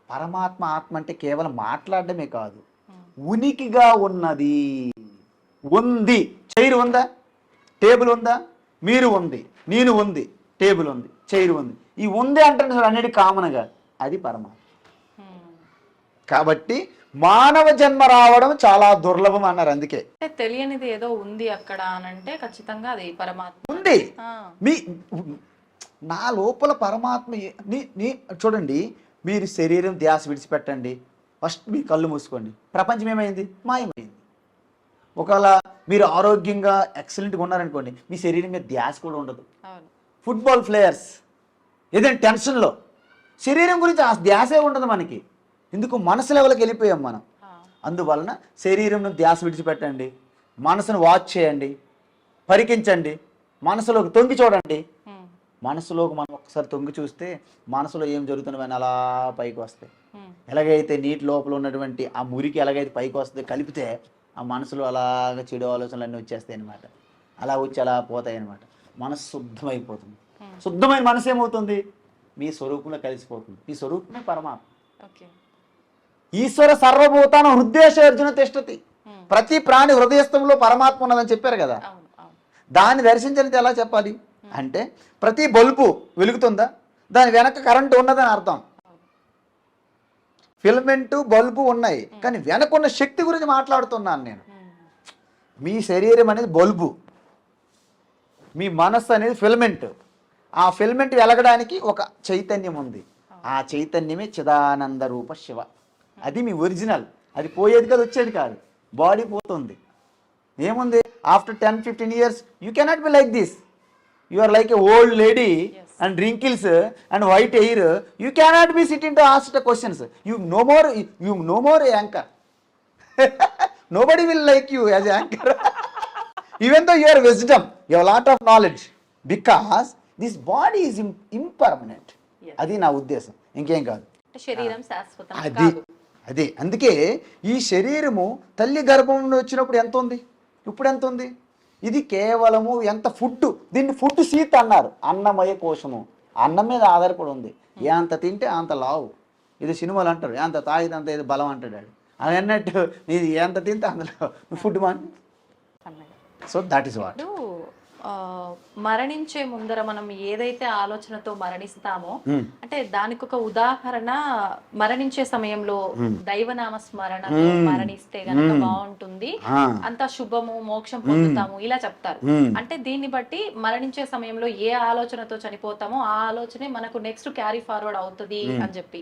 పరమాత్మ ఆత్మ అంటే కేవలం మాట్లాడడమే కాదు, ఉమ్, ఉనికిగా ఉన్నది. ఉంది, చైర్ ఉందా, టేబుల్ ఉందా, మీరు ఉంది, నేను ఉంది, టేబుల్ ఉంది, చైర్ ఉంది. ఈ ఉంది అంటే అన్నిటి కామన్గా అది పరమాత్మ. ఉమ్. కాబట్టి మానవ జన్మ రావడం చాలా దుర్లభం అన్నారు. అందుకే అంటే తెలియనిది ఏదో ఉంది అక్కడ అని అంటే ఖచ్చితంగా అది పరమాత్మ. ఉంది. ఆ, మీ నా లోపల పరమాత్మ చూడండి, మీరు శరీరం ధ్యాస విడిచిపెట్టండి, ఫస్ట్ మీ కళ్ళు మూసుకోండి, ప్రపంచం ఏమైంది, మాయమైంది. ఒకవేళ మీరు ఆరోగ్యంగా ఎక్సలెంట్గా ఉన్నారనుకోండి, మీ శరీరం మీద ధ్యాస కూడా ఉండదు. అవును. ఫుట్బాల్ ప్లేయర్స్ ఏదైనా టెన్షన్లో శరీరం గురించి ఆ ధ్యాసే ఉండదు మనకి. ఎందుకు, మనసు లెవెల్కి వెళ్ళిపోయాం మనం. ఆ, అందువలన శరీరంను ధ్యాస విడిచిపెట్టండి, మనసును వాచ్ చేయండి, పరికించండి, మనసులోకి తొంగి చూడండి. ఉమ్, మనసులోకి మనం ఒకసారి తొంగి చూస్తే మనసులో ఏం జరుగుతున్నవని అలా పైకి వస్తాయి. ఉమ్, ఎలాగైతే నీటి లోపల ఉన్నటువంటి ఆ మురికి ఎలాగైతే పైకి వస్తే కలిపితే ఆ మనసులో అలాగ చెడు ఆలోచనలు అన్నీ వచ్చేస్తాయి అన్నమాట. అలా వచ్చి అలా పోతాయి అన్నమాట. మనసు శుద్ధమైపోతుంది. శుద్ధమైన మనసు ఏమవుతుంది, మీ స్వరూపంలో కలిసిపోతుంది. మీ స్వరూపమే పరమాత్మ. ఓకే. ఈశ్వర సర్వభూతాన హృదయేషర్జున తిష్టతి. ఉమ్, ప్రతి ప్రాణి హృదయస్థంలో పరమాత్మ ఉన్నదని చెప్పారు కదా. అవును, అవును. దాన్ని దర్శించనిది ఎలా చెప్పాలి అంటే, ప్రతి బల్బు వెలుగుతుందా, దాని వెనక కరెంటు ఉన్నదని అర్థం. ఫిలమెంటు బల్బు ఉన్నాయి, కానీ వెనకున్న శక్తి గురించి మాట్లాడుతున్నాను నేను. ఉమ్, మీ శరీరం అనేది బల్బు, మీ మనస్సు అనేది ఫిలమెంట్. ఆ ఫిలమెంట్ వెలగడానికి ఒక చైతన్యం ఉంది. ఆ చైతన్యమే చిదానంద రూప శివ. అది మీ ఒరిజినల్. అది పోయేది కాదు, వచ్చేది కాదు. బాడీ పోతుంది, ఏముంది, after 10-15 years you cannot be like this. You are like a old lady and wrinkles and white hair. You cannot be sitting to ask the questions. You no more anchor. Nobody will like you as an anchor. Even though you are wisdom, you have a lot of knowledge, because this body is impermanent. Yes. అది నా ఉద్దేశం, ఇంకేం కాదు. అంటే శరీరం శాశ్వతం అది కాదు. అదే అందుకే ఈ శరీరము తల్లి గర్భం నుండి వచ్చినప్పుడు ఎంత ఉంది, ఇప్పుడు ఎంత ఉంది. ఇది కేవలము ఎంత ఫుడ్, దీన్ని ఫుడ్ సీత్ అన్నారు. అన్నమయ కోశము, అన్నం మీద ఆధారపడి ఉంది. ఎంత తింటే అంత లావు. ఇది సినిమాలు అంటారు, ఎంత తాగితే అంత ఇది బలం అంటాడు. అది అన్నట్టు ఇది ఎంత తింటే అందులో ఫుడ్ మాన్. అన్నయ్య. So that is what. ఇప్పుడు మరణించే ముందర మనం ఏదైతే ఆలోచనతో మరణిస్తామో, అంటే దానికి ఒక ఉదాహరణ, మరణించే సమయంలో దైవనామ స్మరణతో మరణిస్తే గనక బాగుంటుంది, అంత శుభము, మోక్షం పొందుతాము ఇలా చెప్తారు. అంటే దీన్ని బట్టి మరణించే సమయంలో ఏ ఆలోచనతో చనిపోతామో ఆ ఆలోచనే మనకు నెక్స్ట్ క్యారీ ఫార్వర్డ్ అవుతుంది అని చెప్పి,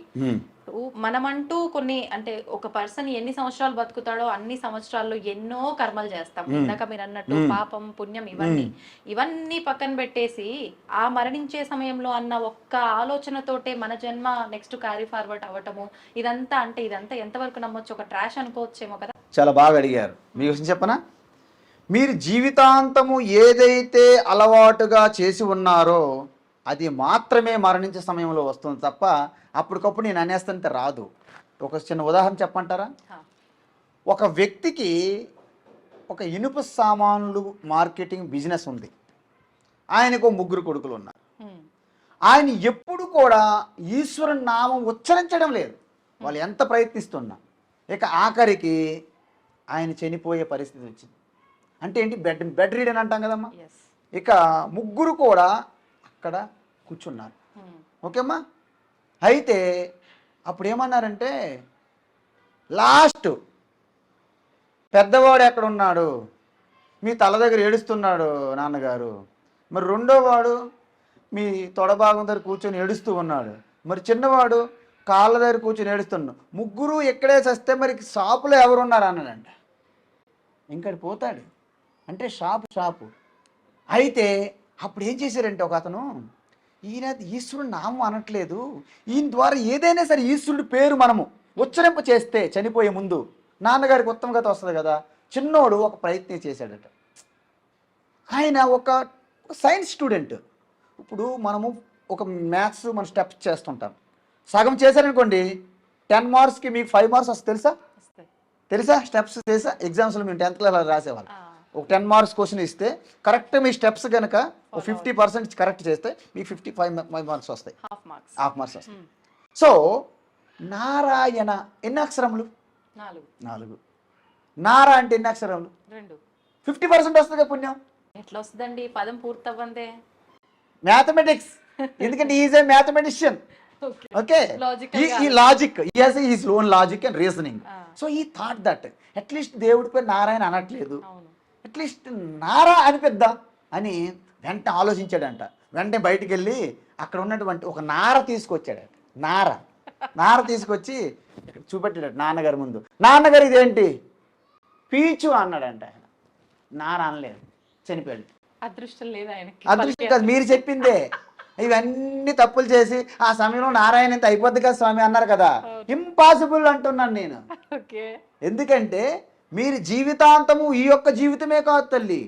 మనమంటూ కొన్ని, అంటే ఒక పర్సన్ ఎన్ని సంవత్సరాలు బతుకుతాడో అన్ని సంవత్సరాల్లో ఎన్నో కర్మలు చేస్తాం. ఇందాక మీరు అన్నట్టు పాపం, పుణ్యం, ఇవన్నీ పక్కన పెట్టేసి ఆ మరణించే సమయంలో అన్న ఒక్క ఆలోచనతోటే మన జన్మ నెక్స్ట్ క్యారీ ఫార్వర్డ్ అవ్వటము, ఇదంతా ఎంతవరకు నమ్మొచ్చు? ఒక ట్రాష్ అనుకోవచ్చేమో కదా. చాలా బాగా అడిగారు. మీ విషయం చెప్పనా, మీరు జీవితాంతము ఏదైతే అలవాటుగా చేసి ఉన్నారో అది మాత్రమే మరణించే సమయంలో వస్తుంది తప్ప అప్పటికప్పుడు నేను అనేస్తుంటే రాదు. ఒక చిన్న ఉదాహరణ చెప్పంటారా? ఒక వ్యక్తికి ఒక ఇనుప సామాన్లు మార్కెటింగ్ బిజినెస్ ఉంది. ఆయనకు 3 కొడుకులు ఉన్నారు. ఆయన ఎప్పుడు కూడా ఈశ్వరుని నామం ఉచ్చరించడం లేదు. వాళ్ళు ఎంత ప్రయత్నిస్తున్నా. ఇక ఆఖరికి ఆయన చనిపోయే పరిస్థితి వచ్చింది. అంటే ఏంటి, బెడ్ రీడ్ అని అంటాం కదమ్మా. ఇక 3 కూడా అక్కడ కూర్చున్నారు. ఓకేమ్మా. అయితే అప్పుడు ఏమన్నారంటే, లాస్ట్ పెద్దవాడు ఎక్కడ ఉన్నాడు, మీ తల దగ్గర ఏడుస్తున్నాడు నాన్నగారు. మరి రెండోవాడు మీ తొడభాగం దగ్గర కూర్చొని ఏడుస్తూ ఉన్నాడు. మరి చిన్నవాడు కాళ్ళ దగ్గర కూర్చొని ఏడుస్తున్నాడు. 3 ఎక్కడే చస్తే మరి షాపులో ఎవరున్నారు అన్నాడంట. ఇంకటి పోతాడు అంటే షాపు. అయితే అప్పుడు ఏం చేశారంటే, ఒక అతను, ఈయన ఈశ్వరుడు నామం అనట్లేదు, ఈయన ద్వారా ఏదైనా సరే ఈశ్వరుడి పేరు మనము ఉచ్చరింప చేస్తే చనిపోయే ముందు నాన్నగారికి ఉత్తమ గత వస్తుంది కదా. చిన్నోడు ఒక ప్రయత్నం చేశాడట. ఆయన ఒక సైన్స్ స్టూడెంట్. ఇప్పుడు మనము ఒక మ్యాథ్స్ మన స్టెప్స్ చేస్తుంటాం. సగం చేశారనుకోండి, 10 మార్క్స్కి మీకు 5 మార్క్స్ వస్తుంది తెలుసా. తెలుసా? స్టెప్స్ తెలుసా? ఎగ్జామ్స్లో మేము 10th క్లాస్ రాసేవాళ్ళం. ఒక 10 మార్క్స్ క్వశ్చన్ ఇస్తే కరెక్ట్ మీ స్టెప్స్ కనుక ఒక 50% కరెక్ట్ చేస్తే మీకు 55 మార్క్స్ వస్తాయి, హాఫ్ మార్క్స్ వస్తాయి. సో నారాయణ ఎన్ని అక్షరములు? 4. నారా అంటే ఎన్ని అక్షరములు? 50% వస్తుంది కదా పుణ్యం. ఎట్లా వస్తుందండి? పదం పూర్తవ్వందే. మ్యాథమెటిక్స్, ఎందుకంటే ఈజ్ ఏ మ్యాథమెటిషియన్. ఓకే, ఈ logic, is own logic and reasoning. So ఈ థాట్ దట్ అట్లీస్ట్ దేవుడి పేరు నారాయణ అనట్లేదు, అట్లీస్ట్ నారా అనిపిద్దాం అని వెంటనే ఆలోచించాడంట. వెంటనే బయటికి వెళ్ళి అక్కడ ఉన్నటువంటి ఒక నార తీసుకొచ్చాడట. నార తీసుకొచ్చి ఇక్కడ చూపెట్టాడు నాన్నగారి ముందు. నాన్నగారు ఇదేంటి? పీచు అన్నాడంట. ఆయన నార అనలేదు, చనిపోయాడు. అదృష్టం లేదు ఆయనకి. అదృష్టం కాదు, మీరు చెప్పిందే. ఇవన్నీ తప్పులు చేసి ఆ సమయంలో నారాయణ ఎంత అయిపోద్ది కదా స్వామి అన్నారు కదా. ఇంపాసిబుల్ అంటున్నాను నేను. ఎందుకంటే మీరు జీవితాంతము ఈ యొక్క జీవితమే కాదు తల్లి,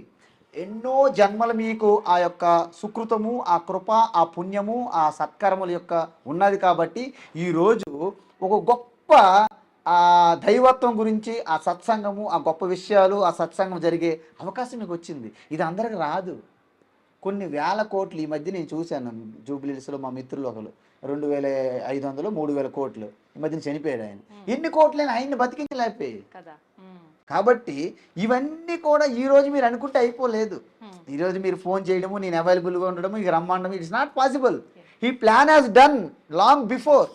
ఎన్నో జన్మలు మీకు ఆ యొక్క సుకృతము, ఆ కృప, ఆ పుణ్యము, ఆ సత్కర్మల యొక్క ఉన్నది. కాబట్టి ఈరోజు ఒక గొప్ప ఆ దైవత్వం గురించి, ఆ సత్సంగము, ఆ గొప్ప విషయాలు, ఆ సత్సంగం జరిగే అవకాశం మీకు వచ్చింది. ఇది అందరికి రాదు. కొన్ని వేల కోట్లు ఈ మధ్య నేను చూశాను జూబ్లీహిల్స్లో, మా మిత్రులు ఒకరు 2500 3000 కోట్లు ఈ మధ్యన చనిపోయాడు ఆయన. ఎన్ని కోట్లైనా ఆయన్ని బతికించలేకపోయాయి కదా. కాబట్టి ఇవన్నీ కూడా ఈ రోజు మీరు అనుకుంటే అయిపోలేదు. ఈరోజు మీరు ఫోన్ చేయడము, నేను అవైలబుల్గా ఉండడము, ఇక రమ్మండము, ఇట్స్ నాట్ పాసిబుల్. ఈ plan has done long before.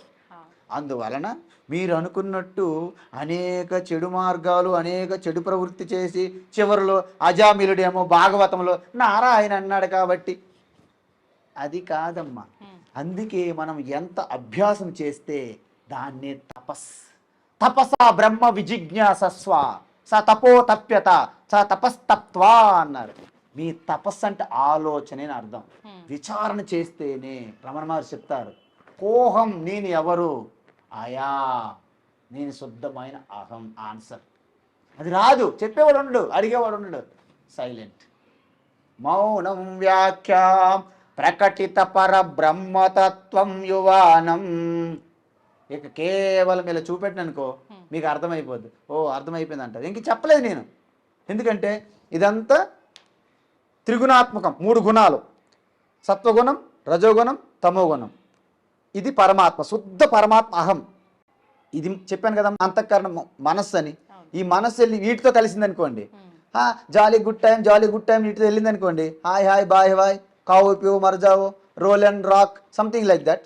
అందువలన మీరు అనుకున్నట్టు అనేక చెడు మార్గాలు, అనేక చెడు ప్రవృత్తి చేసి చివరిలో అజామిలుడేమో భాగవతంలో నారాయణ అన్నాడు కాబట్టి అది కాదమ్మా. అందుకే మనం ఎంత అభ్యాసం చేస్తే దాన్నే తపసా బ్రహ్మ విజిజ్ఞాసస్వ స తపో తప్యత స తపస్తప్వా అన్నారు. మీ తపస్సు అంటే ఆలోచనే అర్థం. విచారణ చేస్తేనే రమణ మహర్షి చెప్తారు, కోహం నేను ఎవరు, ఆయా నేను శుద్ధమైన అహం. ఆన్సర్ అది రాదు, చెప్పేవాడు ఉండడు, అడిగేవాడు ఉండడు. సైలెంట్. మౌనం వ్యాఖ్యాం ప్రకటిత పర బ్రహ్మతత్వం యువానం. ఇక కేవలం ఇలా చూపెట్టిననుకో మీకు అర్థమైపోద్ది. ఓ అర్థమైపోయింది అంటారు. ఇంక చెప్పలేదు నేను. ఎందుకంటే ఇదంతా త్రిగుణాత్మకం, 3 గుణాలు, సత్వగుణం, రజోగుణం, తమోగుణం. ఇది పరమాత్మ, శుద్ధ పరమాత్మ అహం. ఇది చెప్పాను కదా అంతఃకరణం, మనస్సు అని. ఈ మనస్సు వెళ్ళి వీటితో కలిసింది అనుకోండి, జాలీ గుడ్ టైం వీటితో వెళ్ళింది అనుకోండి, హాయ్ హాయ్ బాయ్ బాయ్ కావు ప్యూ మర్జావో roll and rock something like that.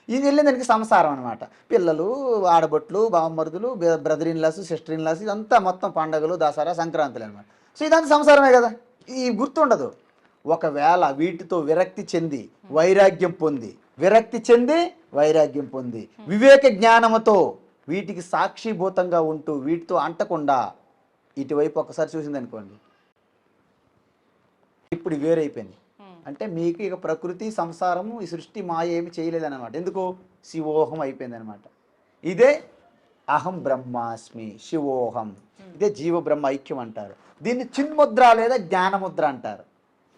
ఇది వెళ్ళింది దానికి సంసారం అనమాట. పిల్లలు, ఆడబొట్లు, బావమరుదులు, brother in laws, sister in laws, ఇదంతా మొత్తం పండగలు, దసరా, సంక్రాంతులు అనమాట. సో ఇదంతా సంసారమే కదా. ఈ గుర్తుండదు. ఒకవేళ వీటితో విరక్తి చెంది వైరాగ్యం పొంది, వివేక జ్ఞానముతో వీటికి సాక్షిభూతంగా ఉంటూ వీటితో అంటకుండా ఇటువైపు ఒకసారి చూసింది అనుకోండి, ఇప్పుడు వేరైపోయింది. అంటే మీకు ఇక ప్రకృతి, సంసారము, ఈ సృష్టి మాయ ఏమి చేయలేదన్నమాట. ఎందుకు? శివోహం అయిపోయింది అనమాట. ఇదే అహం బ్రహ్మాస్మి శివోహం. ఇదే జీవ బ్రహ్మ ఐక్యం అంటారు. దీన్ని చిన్ముద్ర లేదా జ్ఞానముద్ర అంటారు.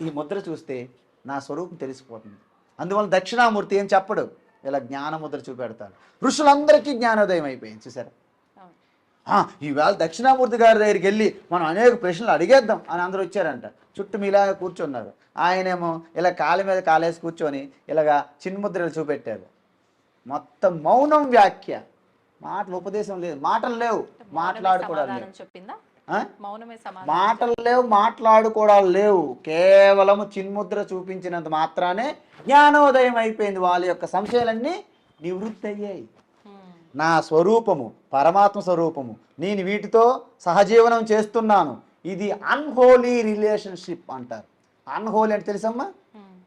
ఈ ముద్ర చూస్తే నా స్వరూపం తెలిసిపోతుంది. అందువల్ల దక్షిణామూర్తి ఏం చెప్పడు, ఇలా జ్ఞానముద్ర చూపెడతాడు. ఋషులందరికీ జ్ఞానోదయం అయిపోయింది. చూసారా? ఈవేళ దక్షిణామూర్తి గారి దగ్గరికి వెళ్ళి మనం అనేక ప్రశ్నలు అడిగేద్దాం అని అందరూ వచ్చారంట. చుట్టూ మీలాగా కూర్చున్నారు. ఆయనేమో ఇలా కాళ్ళ మీద కాలేసి కూర్చొని ఇలాగా చిన్ముద్రలు చూపెట్టారు. మొత్తం మౌనం వ్యాఖ్య, మాటలు, ఉపదేశం లేదు, మాటలు లేవు, మాట్లాడుకోవడం మాట్లాడుకోవడాలు లేవు. కేవలం చిన్ముద్ర చూపించినంత మాత్రానే జ్ఞానోదయం అయిపోయింది. వాళ్ళ యొక్క సంశయాలన్నీ నివృత్తి అయ్యాయి. నా స్వరూపము పరమాత్మ స్వరూపము, నేను వీటితో సహజీవనం చేస్తున్నాను. ఇది అన్హోలీ రిలేషన్షిప్ అంటారు. అన్హోలీ అంటే తెలుసమ్మా?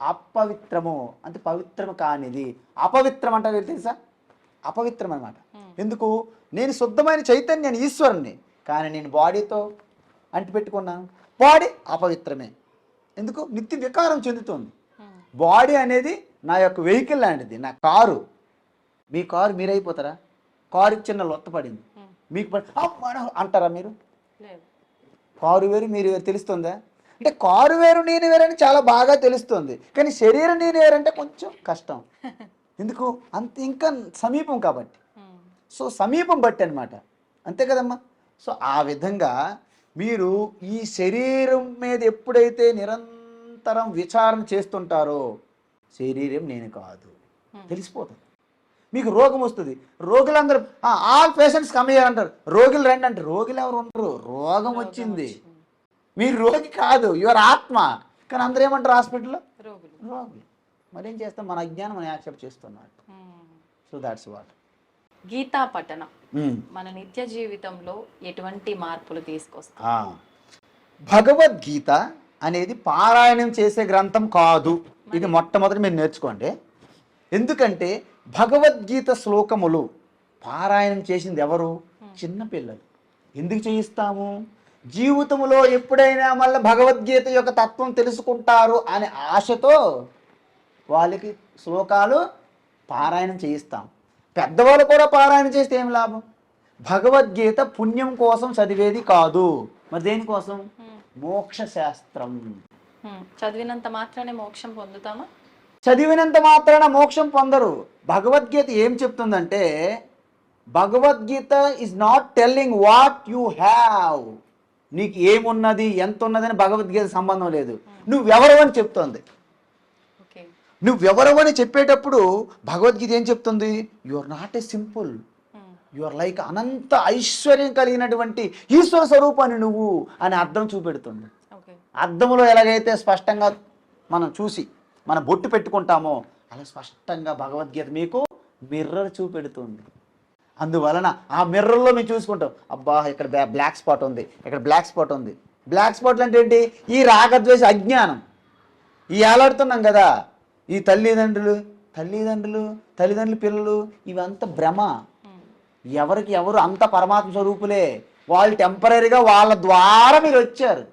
అపవిత్రము అంటే పవిత్రము కానిది. అపవిత్రం అంటారు తెలుసా? అపవిత్రం అనమాట. ఎందుకు? నేను శుద్ధమైన చైతన్యాన్ని, ఈశ్వరుణ్ణి, కానీ నేను బాడీతో అంటిపెట్టుకున్నాను. బాడీ అపవిత్రమే. ఎందుకు? నిత్య వికారం చెందుతుంది. బాడీ అనేది నా యొక్క వెహికల్ లాంటిది, నా కారు. మీ కారు మీరైపోతారా? కారుకి చిన్న లొత్త పడింది, మీకు అంటారా మీరు? కారు వేరు మీరు వేరు తెలుస్తుందా? అంటే కారు వేరు నేను వేరని చాలా బాగా తెలుస్తుంది, కానీ శరీరం నేను వేరంటే కొంచెం కష్టం. ఎందుకు? అంత ఇంకా సమీపం కాబట్టి. సో సమీపం బట్టి అనమాట. అంతే కదమ్మా. సో ఆ విధంగా మీరు ఈ శరీరం మీద ఎప్పుడైతే నిరంతరం విచారణ చేస్తుంటారో శరీరం నేను కాదు తెలిసిపోతుంది. మీకు రోగం వస్తుంది, రోగులందరూ ఆల్ పేషెంట్స్ కమ్ హియర్ అంటారు, రోగులు రండి అంటే రోగులు ఎవరు ఉండరు, రోగం వచ్చింది. మీరు రోగి కాదు, యువర్ ఆత్మ. కానీ అందరూ ఏమంటారు హాస్పిటల్లో రోగులు. మరేం చేస్తాం, మన అజ్ఞానం మనం యాక్సెప్ట్ చేస్తున్నారు. So that's what. గీతా పఠనం మన నిత్య జీవితంలో ఎటువంటి మార్పులు తీసుకొస్తాం? భగవద్గీత అనేది పారాయణం చేసే గ్రంథం కాదు. ఇది మొట్టమొదటి మీరు నేర్చుకోండి. ఎందుకంటే భగవద్గీత శ్లోకములు పారాయణం చేసింది ఎవరు? చిన్నపిల్లలు. ఎందుకు చేయిస్తాము? జీవితంలో ఎప్పుడైనా మళ్ళీ భగవద్గీత యొక్క తత్వం తెలుసుకుంటారు అనే ఆశతో వాళ్ళకి శ్లోకాలు పారాయణం చేయిస్తాం. పెద్దవాళ్ళు కూడా పారాయణం చేస్తే ఏం లాభం? భగవద్గీత పుణ్యం కోసం చదివేది కాదు, మరి దేనికోసం? మోక్ష శాస్త్రం. చదివినంత మాత్రానే మోక్షం పొందుతామా? చదివినంత మాత్రాన మోక్షం పొందరు. భగవద్గీత ఏం చెప్తుందంటే, Bhagavad Gita is not telling what you have. నీకు ఏమున్నది ఎంత ఉన్నదని భగవద్గీత సంబంధం లేదు. నువ్వెవరు అని చెప్తోంది. నువ్వెవరు అని చెప్పేటప్పుడు భగవద్గీత ఏం చెప్తుంది? You are not a simple, you are like అనంత ఐశ్వర్యం కలిగినటువంటి ఈశ్వర స్వరూపాన్ని నువ్వు అని అర్థం చూపెడుతుంది. అర్థంలో ఎలాగైతే స్పష్టంగా మనం చూసి మన బొట్టు పెట్టుకుంటామో అలా స్పష్టంగా భగవద్గీత మీకు మిర్రర్ చూపెడుతుంది. అందువలన ఆ మిర్రర్లో మేము చూసుకుంటాం, అబ్బా ఇక్కడ బ్లాక్ స్పాట్ ఉంది, ఇక్కడ బ్లాక్ స్పాట్ ఉంది. బ్లాక్ స్పాట్లు అంటే ఏంటి? ఈ రాగద్వేష అజ్ఞానం. ఈ ఏలాడుతున్నాం కదా, ఈ తల్లిదండ్రులు పిల్లలు ఇవంతా భ్రమ. ఎవరికి ఎవరు అంత పరమాత్మ స్వరూపులే. వాళ్ళు టెంపరీగా వాళ్ళ ద్వారా మీరు వచ్చారు,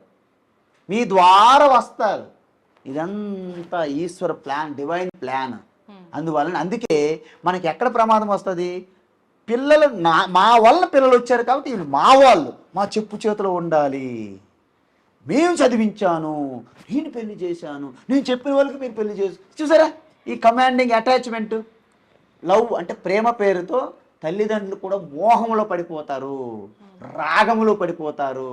మీ ద్వారా వస్తారు. ఇదంతా ఈశ్వర ప్లాన్, డివైన్ ప్లాన్. అందువలన అందుకే మనకి ఎక్కడ ప్రమాదం వస్తుంది? పిల్లలు మా వల్ల పిల్లలు వచ్చారు కాబట్టి వీళ్ళు మా వాళ్ళు, మా చెప్పు చేతిలో ఉండాలి. మేము చదివించాను, నేను పెళ్లి చేశాను, నేను చెప్పిన వాళ్ళకి మీరు పెళ్లి చేసి. చూసారా ఈ కమాండింగ్ అటాచ్మెంట్? లవ్ అంటే ప్రేమ పేరుతో తల్లిదండ్రులు కూడా మోహంలో పడిపోతారు, రాగంలో పడిపోతారు.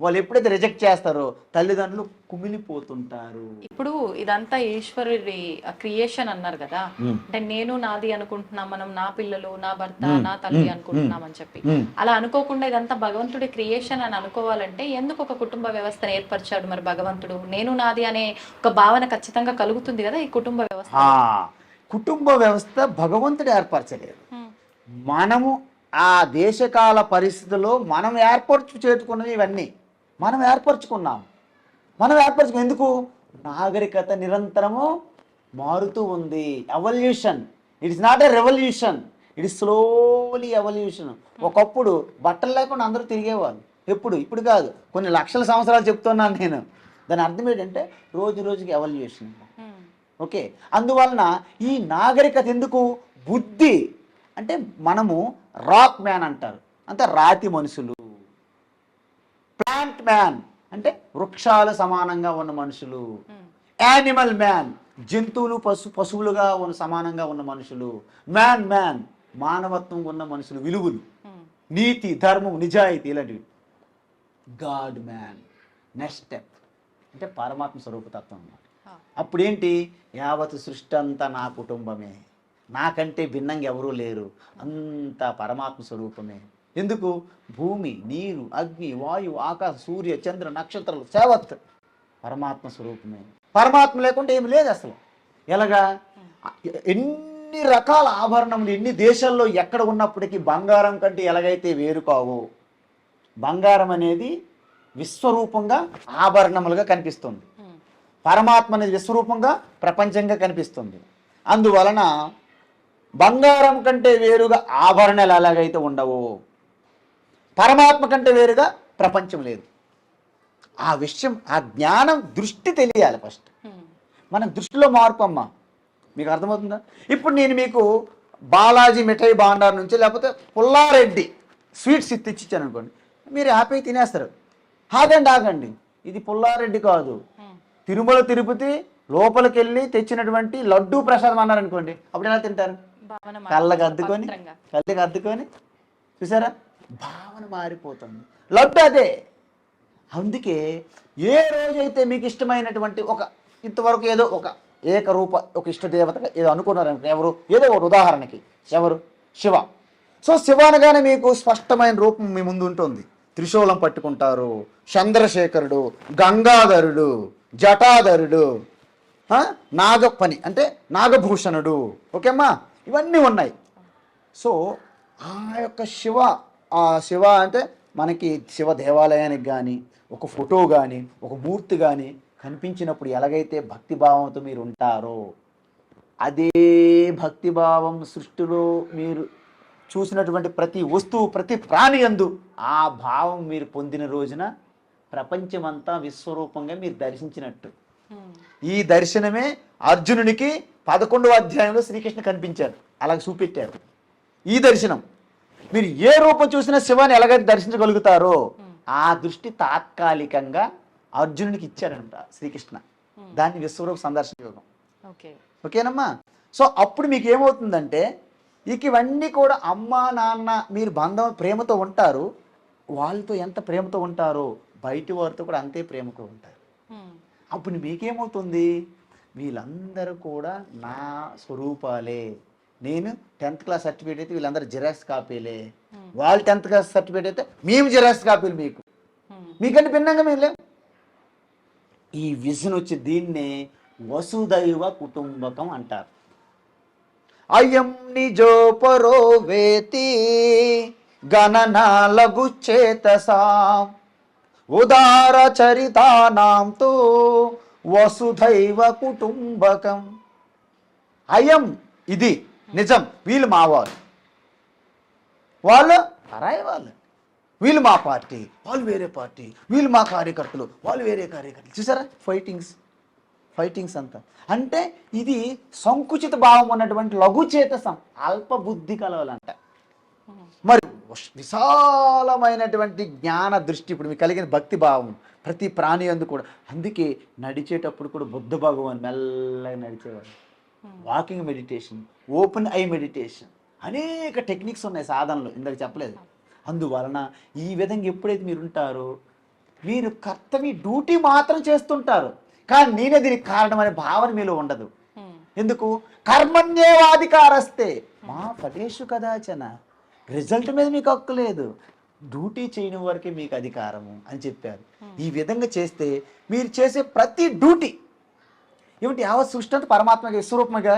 వాళ్ళు ఎప్పుడైతే రిజెక్ట్ చేస్తారో తల్లిదండ్రులు కుమిలిపోతుంటారు. ఇప్పుడు ఇదంతా ఈశ్వరుడి క్రియేషన్ అన్నారు కదా, అంటే నేను నాది అనుకుంటున్నాం మనం, నా పిల్లలు, నా భర్త, నా తల్లి అనుకుంటున్నాం అని చెప్పి. అలా అనుకోకుండా ఇదంతా భగవంతుడి క్రియేషన్ అని అనుకోవాలంటే ఎందుకు ఒక కుటుంబ వ్యవస్థను ఏర్పరిచాడు మరి భగవంతుడు? నేను నాది అనే ఒక భావన ఖచ్చితంగా కలుగుతుంది కదా ఈ కుటుంబ వ్యవస్థ. కుటుంబ వ్యవస్థ భగవంతుడు ఏర్పరచలేదు, మనము ఆ దేశకాల పరిస్థితుల్లో మనం చేసుకున్నవి. ఇవన్నీ మనం ఏర్పరచుకున్నాం. ఎందుకు? నాగరికత నిరంతరము మారుతూ ఉంది. Evolution. It is not a revolution, it is slowly evolution. ఒకప్పుడు బట్టలు లేకుండా అందరూ తిరిగేవాళ్ళు. ఇప్పుడు కాదు, కొన్ని లక్షల సంవత్సరాలు చెప్తున్నాను నేను. దాని అర్థం ఏంటంటే రోజు రోజుకి ఎవల్యూషన్. ఓకే, అందువలన ఈ నాగరికత ఎందుకు? బుద్ధి అంటే మనము రాక్ మ్యాన్ అంటారు, అంటే రాతి మనుషులు. ప్లాంట్ మ్యాన్ అంటే వృక్షాలు సమానంగా ఉన్న మనుషులు. యానిమల్ మ్యాన్ జంతువులు పశువులుగా సమానంగా ఉన్న మనుషులు. మ్యాన్ మానవత్వం ఉన్న మనుషులు, విలువలు, నీతి, ధర్మం, నిజాయితీ ఇలాంటివి. గాడ్ మ్యాన్ నెక్స్ట్ స్టెప్ అంటే పరమాత్మ స్వరూపతత్వం అన్నమాట. అప్పుడేంటి? యావత్ సృష్టి అంతా నా కుటుంబమే, నాకంటే భిన్నంగా ఎవరూ లేరు, అంతా పరమాత్మ స్వరూపమే. ఎందుకు? భూమి, నీరు, అగ్ని, వాయువు, ఆకాశం, సూర్య, చంద్ర, నక్షత్రాలు సేవత్ పరమాత్మ స్వరూపమే. పరమాత్మ లేకుంటే ఏమి లేదు అసలు. ఎలాగా? ఎన్ని రకాల ఆభరణములు ఎన్ని దేశాల్లో ఎక్కడ ఉన్నప్పటికీ బంగారం కంటే ఎలాగైతే వేరు కావు. బంగారం అనేది విశ్వరూపంగా ఆభరణములుగా కనిపిస్తుంది, పరమాత్మ అనేది విశ్వరూపంగా ప్రపంచంగా కనిపిస్తుంది. అందువలన బంగారం కంటే వేరుగా ఆభరణాలు ఎలాగైతే ఉండవో పరమాత్మ కంటే వేరుగా ప్రపంచం లేదు. ఆ విషయం, ఆ జ్ఞానం, దృష్టి తెలియాలి ఫస్ట్. మన దృష్టిలో మార్పు అమ్మ. మీకు అర్థమవుతుందా? ఇప్పుడు నేను మీకు బాలాజీ మిఠాయి భాండార్ నుంచి లేకపోతే పుల్లారెడ్డి స్వీట్స్ తెచ్చిచ్చాను అనుకోండి, మీరు హ్యాపీ తినేస్తారు. ఆగండి, ఇది పుల్లారెడ్డి కాదు, తిరుమల తిరుపతి లోపలికి వెళ్ళి తెచ్చినటువంటి లడ్డూ ప్రసాదం అన్నారు అనుకోండి, అప్పుడు ఎలా తింటారు? కళ్ళకి అద్దుకొని చూసారా, భావన మారిపోతుంది. లడ్డు అదే. అందుకే ఏ రోజైతే మీకు ఇష్టమైనటువంటి ఇంతవరకు ఏదో ఒక ఏకరూప ఒక ఇష్టదేవతగా ఏదో అనుకున్నారంటే ఎవరు, ఏదో ఒక ఉదాహరణకి ఎవరు, శివ. సో శివ అనగానే మీకు స్పష్టమైన రూపం మీ ముందు ఉంటుంది. త్రిశూలం పట్టుకుంటారు, చంద్రశేఖరుడు, గంగాధరుడు, జటాధరుడు, నాగపని అంటే నాగభూషణుడు, ఓకేమ్మా, ఇవన్నీ ఉన్నాయి. సో ఆ యొక్క శివ అంటే మనకి శివ దేవాలయానికి కానీ ఒక ఫోటో కానీ ఒక మూర్తి కానీ కనిపించినప్పుడు ఎలాగైతే భక్తిభావంతో మీరు ఉంటారో అదే భక్తిభావం సృష్టిలో మీరు చూసినటువంటి ప్రతి వస్తువు ప్రతి ప్రాణి యందు ఆ భావం మీరు పొందిన రోజున ప్రపంచమంతా విశ్వరూపంగా మీరు దర్శించినట్టు. ఈ దర్శనమే అర్జునునికి 11వ అధ్యాయంలో శ్రీకృష్ణ కనిపించారు, అలాగే చూపెట్టారు. ఈ దర్శనం మీరు ఏ రూపం చూసినా శివాన్ని ఎలాగైతే దర్శించగలుగుతారో ఆ దృష్టి తాత్కాలికంగా అర్జునునికి ఇచ్చాడంట శ్రీకృష్ణ. దాన్ని విశ్వరూప సందర్శన యోగం. ఓకేనమ్మా. సో అప్పుడు మీకు ఏమవుతుందంటే ఇవన్నీ కూడా అమ్మ నాన్న మీరు బంధం ప్రేమతో ఉంటారు, వాళ్ళతో ఎంత ప్రేమతో ఉంటారో బయటి వారితో కూడా అంతే ప్రేమతో ఉంటారు. అప్పుడు మీకేమవుతుంది, వీళ్ళందరూ కూడా నా స్వరూపాలే. నేను 10th క్లాస్ సర్టిఫికేట్ అయితే వీళ్ళందరూ జిరాక్స్ కాపీలే, వాళ్ళు 10th క్లాస్ సర్టిఫికేట్ అయితే మేము జిరాక్స్ కాపీలు, మీకంటే భిన్నంగా మేము లేవు. ఈ విజన్ వచ్చి దీన్నే వసుదైవ కుటుంబకం అంటారు. అయం నిజో పరో వేతి గణనాలగు చేతసాం ఉదార చరితానాంతో వసుధైవ కుటుంబకం. అయం ఇది నిజం, వీళ్ళు మావాళ్ళు, వాళ్ళు పరాయి వాళ్ళు, వీళ్ళు మా పార్టీ, వాళ్ళు వేరే పార్టీ, వీళ్ళు మా కార్యకర్తలు, వాళ్ళు వేరే కార్యకర్తలు. చూసారా ఫైటింగ్స్ అంతా. అంటే ఇది సంకుచిత భావం ఉన్నటువంటి లఘుచేతసం, అల్పబుద్ధి కలవాలంట. మరి విశాలమైనటువంటి జ్ఞాన దృష్టి ఇప్పుడు మీకు కలిగిన భక్తి భావం ప్రతి ప్రాణి అందు కూడా. అందుకే నడిచేటప్పుడు కూడా బుద్ధ భగవాన్ మెల్లగా నడిచేవాడు. Walking meditation, open eye meditation, అనేక టెక్నిక్స్ ఉన్నాయి సాధనలు, ఇందాక చెప్పలేదు. అందువలన ఈ విధంగా ఎప్పుడైతే మీరు ఉంటారో మీరు కర్తవ్య డ్యూటీ మాత్రం చేస్తుంటారు, కానీ నేనే దీనికి కారణం అనే భావన మీలో ఉండదు. ఎందుకు? కర్మణ్యేవాధికారస్తే మా ఫలేషు కదాచన. రిజల్ట్ మీద మీకు హక్కు లేదు, డ్యూటీ చేయని వరకే మీకు అధికారము అని చెప్పారు. ఈ విధంగా చేస్తే మీరు చేసే ప్రతి డ్యూటీ ఏమిటి యావత్ సృష్టి అంతా పరమాత్మగా విశ్వరూపంగా.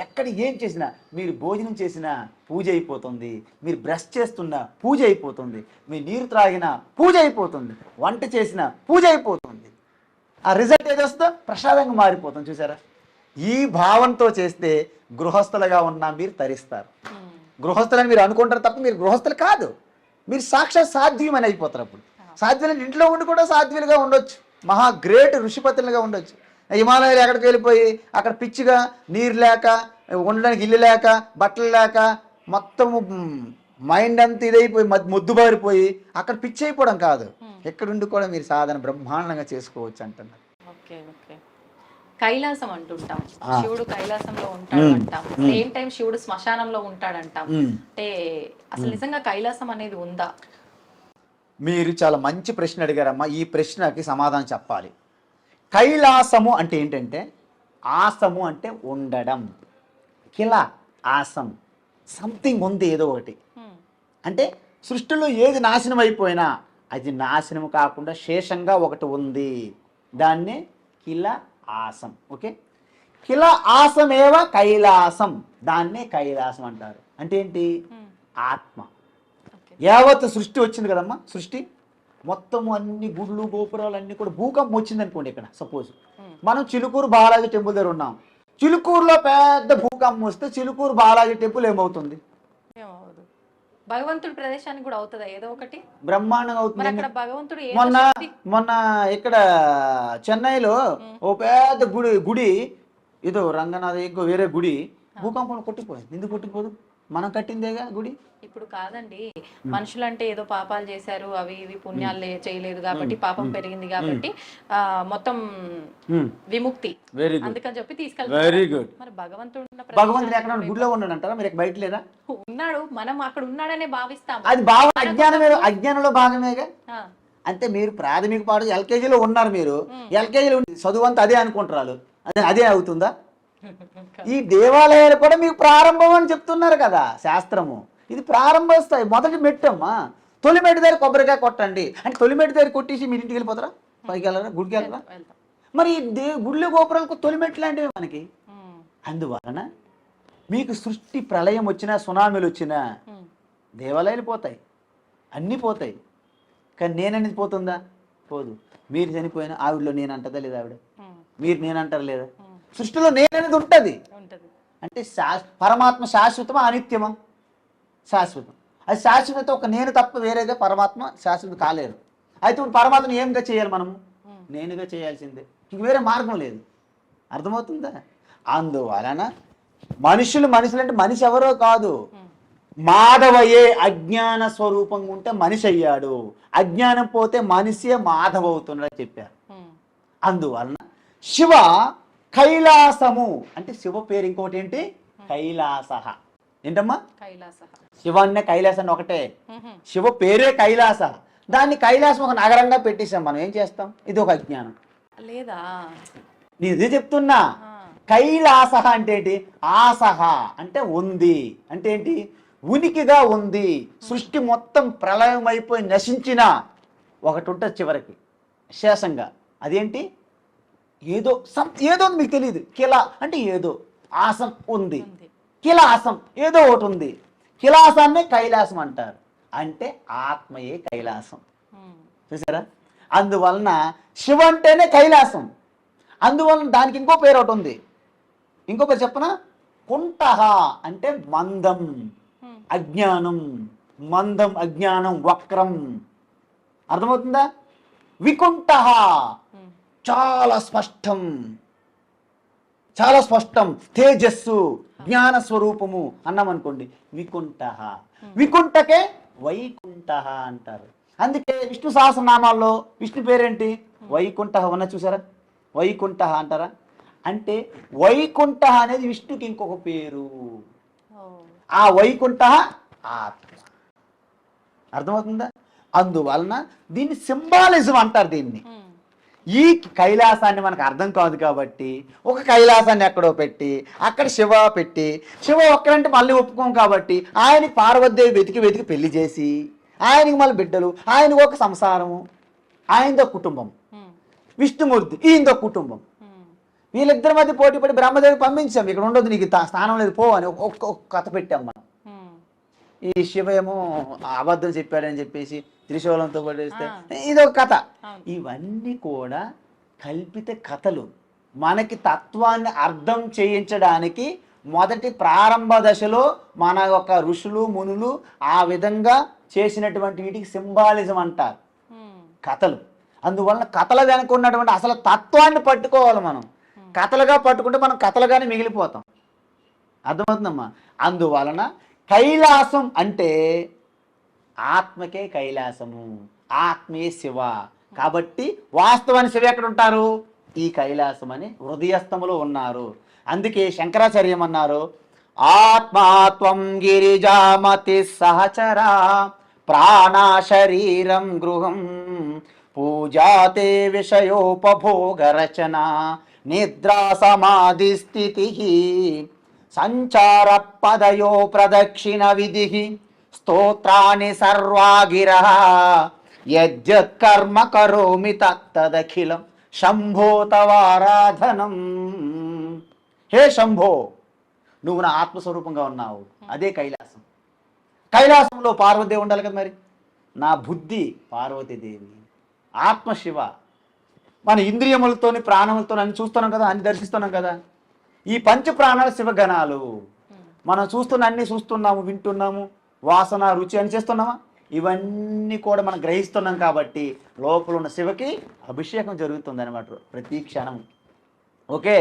ఎక్కడ ఏం చేసినా, మీరు భోజనం చేసినా పూజ అయిపోతుంది, మీరు బ్రష్ చేస్తున్నా పూజ అయిపోతుంది, మీరు నీరు త్రాగినా పూజ అయిపోతుంది, వంట చేసినా పూజ అయిపోతుంది. ఆ రిజల్ట్ ఏది వస్తుందో ప్రసాదంగా మారిపోతుంది. చూసారా? ఈ భావంతో చేస్తే గృహస్థులుగా ఉన్నా మీరు తరిస్తారు. గృహస్థులని మీరు అనుకుంటారు తప్ప మీరు గృహస్థులు కాదు, మీరు సాక్షాత్ సాధ్వీయమని అయిపోతారు. అప్పుడు సాధ్యులని ఇంట్లో ఉండి కూడా సాధ్యులుగా ఉండొచ్చు, మహా గ్రేట్ ఋషిపతులుగా ఉండొచ్చు. హిమాలయాలు ఎక్కడికి వెళ్ళిపోయి అక్కడ పిచ్చిగా నీరు లేక, ఉండడానికి ఇల్లు లేక, బట్టలు లేక, మొత్తము మైండ్ అంతా ఇదైపోయి మొద్దుబారిపోయి అక్కడ పిచ్చి అయిపోవడం కాదు, ఎక్కడుండి కూడా మీరు సాధన బ్రహ్మాండంగా చేసుకోవచ్చు అంటున్నారు. కైలాసం అంటుంటాం, శివుడు కైలాసంలో ఉంటాడు అంటాం, సేమ్ టైం శివుడు శ్మశానంలో ఉంటాడంటాం. అంటే అసలు నిజంగా కైలాసం అనేది ఉందా? మీరు చాలా మంచి ప్రశ్న అడిగారమ్మా. ఈ ప్రశ్నకి సమాధానం చెప్పాలి. కైలాసము అంటే ఏంటంటే, ఆసము అంటే ఉండడం, కిలా ఆసం, సంథింగ్ ఉంది ఏదో ఒకటి. అంటే సృష్టిలో ఏది నాశనం అయిపోయినా అది నాశనం కాకుండా శేషంగా ఒకటి ఉంది, దాన్నే కిలా ఆసం. ఓకే, కిలా ఆసమేవ కైలాసం, దాన్నే కైలాసం అంటారు. అంటే ఏంటి? ఆత్మ. యావత్ సృష్టి వచ్చింది కదమ్మా, సృష్టి మొత్తము అన్ని గుళ్ళు గోపురాలు అన్ని కూడా భూకంపం వచ్చింది అనుకోండి. ఇక్కడ సపోజ్ మనం చిలుకూరు బాలాజీ టెంపుల్ దగ్గర ఉన్నాం, చిలుకూరులో పెద్ద భూకంపం వస్తే చిలుకూరు బాలాజీ టెంపుల్ ఏమవుతుంది? భగవంతుడి ప్రదేశానికి కూడా అవుతుందా ఏదో ఒకటి? బ్రహ్మాండంగా అవుతుంది. భగవంతుడు మొన్న ఇక్కడ చెన్నైలో ఓ పెద్ద గుడి ఏదో రంగనాథ ఇంకో వేరే గుడి భూకంపం కొట్టిపోయింది. ఎందుకు కొట్టిపోదు? మనం కట్టిందేగా గుడి. ఇప్పుడు కాదండి, మనుషులంటే ఏదో పాపాలు చేశారు, అవి ఇవి పుణ్యాలు చేయలేదు కాబట్టి పాపం పెరిగింది కాబట్టి మొత్తం విముక్తి వెరీ గుడ్, అందుకని చెప్పి తీసుకెళ్తారు. Very good. మరి భగవంతుడు ఉన్న భగవంతుడు ఎక్కడ గుడిలో ఉన్నాడు అంటారా, మీరు బయట లేదా? ఉన్నాడు, మనం అక్కడ ఉన్నాడనే భావిస్తాం. అది భావం, అజ్ఞానమే, అజ్ఞానంలో భాగమేగా. అంటే మీరు ప్రాథమిక పాఠం ఎల్కేజీలో ఉన్నారు, మీరు ఎల్కేజీలో చదువు అంతా అదే అనుకుంటారు, అదే అవుతుందా? ఈ దేవాలయాలు కూడా మీకు ప్రారంభం అని చెప్తున్నారు కదా శాస్త్రము. ఇది ప్రారంభ స్థాయి, మొదటి మెట్టమ్మా. తొలి మెట్టు దగ్గర కొబ్బరికాయ కొట్టండి అంటే తొలి మెట్టు దగ్గర కొట్టేసి మీరు ఇంటికి వెళ్ళిపోతారా? పైకి వెళ్ళరా? గుడికి వెళ్ళరా? మరి గుళ్ళు గోపురాలకు తొలి మెట్లు లాంటివి మనకి. అందువలన మీకు సృష్టి ప్రళయం వచ్చినా, సునామీలు వచ్చినా దేవాలయాలు పోతాయి, అన్నీ పోతాయి. కానీ నేననేది పోతుందా? పోదు. మీరు చనిపోయినా ఆవిడలో నేను అంటదా లేదా? ఆవిడ మీరు నేనంటారు లేదా? సృష్టిలో నేననేది ఉంటుంది. అంటే పరమాత్మ శాశ్వతమా అనిత్యమా? శాశ్వతం. అది శాశ్వత ఒక నేను తప్ప వేరేగా పరమాత్మ శాశ్వతం కాలేరు. అయితే ఇప్పుడు పరమాత్మను ఏంగా చేయాలి మనము? నేనుగా చేయాల్సిందే, ఇంక వేరే మార్గం లేదు. అర్థమవుతుందా? అందువలన మనుషులు అంటే మనిషి ఎవరో కాదు, మాధవయే. అజ్ఞాన స్వరూపంగా ఉంటే మనిషి అయ్యాడు, అజ్ఞానం పోతే మనిషే మాధవ అవుతున్నాడని చెప్పారు. అందువలన శివ కైలాసము అంటే శివ పేరు ఇంకోటి ఏంటి? కైలాస. ఏంటమ్మా? శివ అనే కైలాసాన్ని ఒకటే, శివ పేరే కైలాస. దాన్ని కైలాసం ఒక నగరంగా పెట్టేసాం మనం. ఏం చేస్తాం? ఇది ఒక అజ్ఞానం లేదా? నేను ఇదే చెప్తున్నా. కైలాస అంటే ఏంటి? ఆసహ అంటే ఉంది, అంటే ఏంటి? ఉనికిగా ఉంది. సృష్టి మొత్తం ప్రళయం అయిపోయి నశించిన ఒకటి ఉంటుంది చివరికి శేషంగా. అదేంటి? ఏదో ఏదో మీకు తెలియదు. కిల అంటే ఏదో, ఆసం ఉంది, కిలాసం ఏదో ఒకటి ఉంది. కిలాసాన్నే కైలాసం అంటారు. అంటే ఆత్మయే కైలాసం. చూసారా? అందువలన శివ అంటేనే కైలాసం. అందువలన దానికి ఇంకో పేరు ఒకటి ఉంది. ఇంకో పేరు చెప్పనా? కుంటహ అంటే మందం, అజ్ఞానం. మందం, అజ్ఞానం, వక్రం. అర్థమవుతుందా? వికుంఠః చాలా స్పష్టం, చాలా స్పష్టం. తేజస్సు, జ్ఞాన స్వరూపము అన్నామనుకోండి, వికుంఠః. వికుంఠకే వైకుంఠః అంటారు. అందుకే విష్ణు సహస్రనామాల్లో విష్ణు పేరేంటి? వైకుంఠః. ఉన్న చూసారా? వైకుంఠః అంటారా? అంటే వైకుంఠః అనేది విష్ణుకి ఇంకొక పేరు. ఆ వైకుంఠః ఆత్మ. అర్థమవుతుందా? అందువలన దీన్ని సింబాలిజం అంటారు. దీన్ని, ఈ కైలాసాన్ని మనకు అర్థం కాదు కాబట్టి ఒక కైలాసాన్ని ఎక్కడో పెట్టి అక్కడ శివ పెట్టి, శివ ఒక్కరంటే మళ్ళీ ఒప్పుకోం కాబట్టి ఆయనకి పార్వతీదేవి వెతికి వెతికి పెళ్లి చేసి, ఆయనకి మళ్ళీ బిడ్డలు, ఆయనకు ఒక సంసారము, ఆయనతో కుటుంబం. విష్ణుమూర్తి ఈయనతో కుటుంబం. వీళ్ళిద్దరి మధ్య పోటీ పడి బ్రహ్మదేవి పంపించాం, ఇక్కడ ఉండదు, నీకు స్థానం లేదు, పో అని ఒక్క కథ పెట్టాం మనం. ఈ శివ ఏమో అబద్ధం చెప్పాడని చెప్పేసి త్రిశూలంతో పడేస్తే ఇదొక కథ. ఇవన్నీ కూడా కల్పిత కథలు. మనకి తత్వాన్ని అర్థం చేయించడానికి మొదటి ప్రారంభ దశలో మన యొక్క ఋషులు మునులు ఆ విధంగా చేసినటువంటి వీటికి సింబాలిజం అంటారు, కథలు. అందువలన కథల వెనుక ఉన్నటువంటి అసలు తత్వాన్ని పట్టుకోవాలి మనం. కథలుగా పట్టుకుంటే మనం కథలుగానే మిగిలిపోతాం. అర్థమవుతుందమ్మా? అందువలన కైలాసం అంటే ఆత్మకే కైలాసము, ఆత్మే శివ. కాబట్టి వాస్తవాన్ని శివ ఎక్కడ ఉంటారు? ఈ కైలాసం అని హృదయస్థములో ఉన్నారు. అందుకే శంకరాచార్యం అన్నారు, ఆత్మాత్వం గిరిజామతి సహచరా ప్రాణా శరీరం గృహం పూజాతే విషయోపభోగ రచన నిద్రా సమాధి స్థితి సంచార పదయో ప్రదక్షిణ విధి స్తోత్రాని సర్వాగిరః యజ్జత్కర్మ కరోమి తత్తదఖిలం శంభో తవారాధనం. హే శంభో, నువ్వు నా ఆత్మస్వరూపంగా ఉన్నావు, అదే కైలాసం. కైలాసంలో పార్వతీదేవి ఉండాలి కదా. మరి నా బుద్ధి పార్వతీదేవి, ఆత్మ శివ. మన ఇంద్రియములతోని ప్రాణములతో అన్ని చూస్తున్నాం కదా, అన్ని దర్శిస్తున్నాం కదా. ఈ పంచ ప్రాణాలు శివగణాలు. మనం అన్ని చూస్తున్నాము, వింటున్నాము, వాసన రుచి అని చేస్తున్నామా? ఇవన్నీ కూడా మనం గ్రహిస్తున్నాం కాబట్టి లోపల ఉన్న శివకి అభిషేకం జరుగుతుంది అనమాట ప్రతి క్షణం. ఓకే,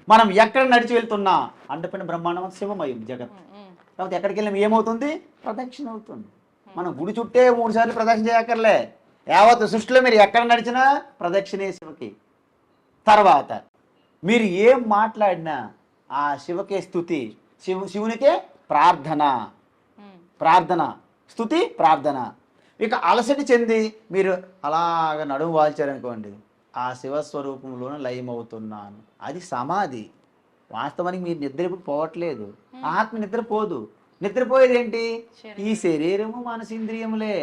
మనం ఎక్కడ నడిచి వెళ్తున్నా అండపిన బ్రహ్మాండం శివమయం జగత్. కాబట్టి ఎక్కడికి వెళ్ళినా ఏమవుతుంది? ప్రదక్షిణ అవుతుంది. మనం గుడి చుట్టే 3 సార్లు ప్రదక్షిణ చేయక్కర్లే. యావత్ సృష్టిలో మీరు ఎక్కడ నడిచినా ప్రదక్షిణే శివకి. తర్వాత మీరు ఏం మాట్లాడినా ఆ శివకే స్థుతి, శివునికే ప్రార్థన, ప్రార్థన, స్థుతి, ప్రార్థన. ఇక అలసటి చెంది మీరు అలాగ నడుము వాల్చారనుకోండి, ఆ శివస్వరూపంలోనే లయమవుతున్నాను, అది సమాధి. వాస్తవానికి మీరు నిద్ర ఎప్పుడు పోవట్లేదు, ఆత్మ నిద్రపోదు. నిద్రపోయేది ఏంటి? ఈ శరీరము మనసింద్రియములే.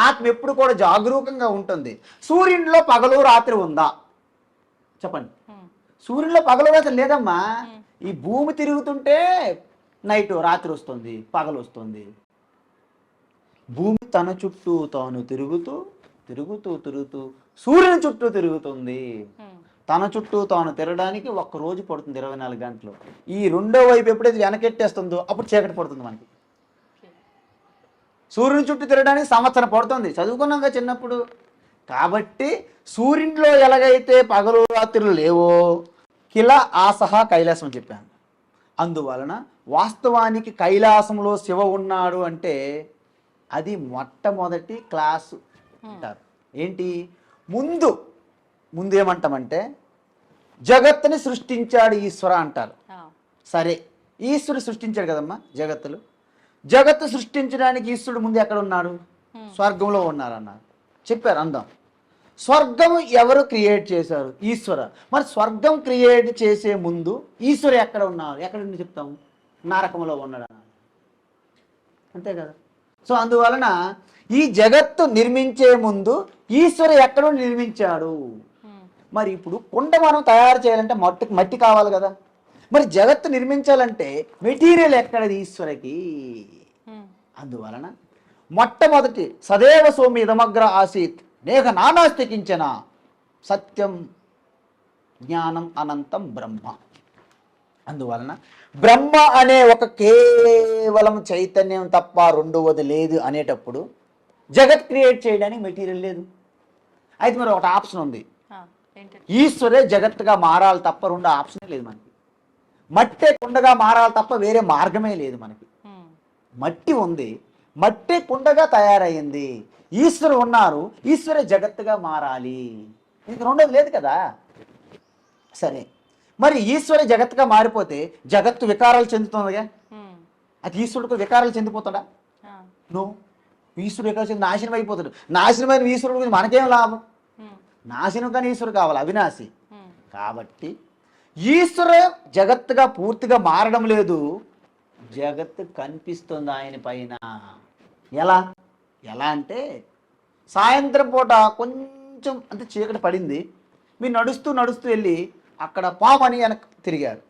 ఆత్మ ఎప్పుడు కూడా జాగరూకంగా ఉంటుంది. సూర్యునిలో పగలు రాత్రి ఉందా చెప్పండి? సూర్యునిలో పగలు రాత్రి లేదమ్మా. ఈ భూమి తిరుగుతుంటే నైట్ రాత్రి వస్తుంది, పగలు వస్తుంది. భూమి తన చుట్టూ తాను తిరుగుతూ తిరుగుతూ తిరుగుతూ సూర్యుని చుట్టూ తిరుగుతుంది. తన చుట్టూ తాను తిరగడానికి 1 రోజు పడుతుంది, 24 గంటలు. ఈ రెండో వైపు ఎప్పుడైతే వెనకెట్టేస్తుందో అప్పుడు చీకటి పడుతుంది మనకి. సూర్యుని చుట్టూ తిరగడానికి సంవత్సరం పడుతుంది, చదువుకున్నాక చిన్నప్పుడు. కాబట్టి సూర్యునిలో ఎలాగైతే పగలు రాత్రులు లేవో కిలా ఆసహా కైలాసం చెప్పాను. అందువలన వాస్తవానికి కైలాసంలో శివ ఉన్నాడు అంటే అది మొట్టమొదటి క్లాసు అంటారు. ఏంటి? ముందు ఏమంటామంటే జగత్తుని సృష్టించాడు ఈశ్వర అంటారు. సరే, ఈశ్వరుడు సృష్టించాడు కదమ్మా జగత్తులు. జగత్తు సృష్టించడానికి ఈశ్వరుడు ముందు ఎక్కడ ఉన్నాడు? స్వర్గంలో ఉన్నారన్నారు, చెప్పారు. అందాం, స్వర్గం ఎవరు క్రియేట్ చేశారు? ఈశ్వర. మరి స్వర్గం క్రియేట్ చేసే ముందు ఈశ్వరు ఎక్కడ ఉన్నారు? ఎక్కడ నుండి చెప్తాము? నరకంలో ఉన్నాడు అన్నారు, అంతే కదా. సో అందువలన ఈ జగత్తు నిర్మించే ముందు ఈశ్వరు ఎక్కడో నిర్మించాడు. మరి ఇప్పుడు కుండ మనం తయారు చేయాలంటే మట్టి కావాలి కదా. మరి జగత్తు నిర్మించాలంటే మెటీరియల్ ఎక్కడది? ఈశ్వరకి. అందువలన మొట్టమొదటి సదేవ సోమి ఇదమగ్ర ఆసీత్ నేహ నానాస్తి కించన సత్యం జ్ఞానం అనంతం బ్రహ్మ. అందువలన బ్రహ్మ అనే ఒక కేవలం చైతన్యం తప్ప రెండవది లేదు అనేటప్పుడు జగత్ క్రియేట్ చేయడానికి మెటీరియల్ లేదు. అయితే మరి ఒకటి ఆప్షన్ ఉంది, ఈశ్వరే జగత్తుగా మారాలి తప్ప రెండో ఆప్షనే లేదు మనకి. మట్టే కుండగా మారాలి తప్ప వేరే మార్గమే లేదు మనకి. మట్టి ఉంది, మట్టే కుండగా తయారైంది, ఈశ్వరు ఉన్నారు, ఈశ్వరే జగత్తుగా మారాలి, ఇంక రెండోది లేదు కదా. సరే, మరి ఈశ్వరే జగత్తుగా మారిపోతే జగత్తు వికారాలు చెందుతుందిగా. అది ఈశ్వరుడికి వికారాలు చెందిపోతాడా? నో. ఈశ్వరుడు వికారాలు చెంది నాశనం అయిపోతాడు. నాశనమైన ఈశ్వరుడు గురించి మనకేం లాభం? నాశనం కానీ ఈశ్వరుడు కావాలి, అవినాశి. కాబట్టి ఈశ్వర జగత్తుగా పూర్తిగా మారడం లేదు, జగత్తు కనిపిస్తుంది ఆయన పైన. ఎలా ఎలా అంటే సాయంత్రం పూట కొంచెం అంటే చీకటి పడింది, మీరు నడుస్తూ నడుస్తూ వెళ్ళి అక్కడ పాము అని వెనక తిరిగారు.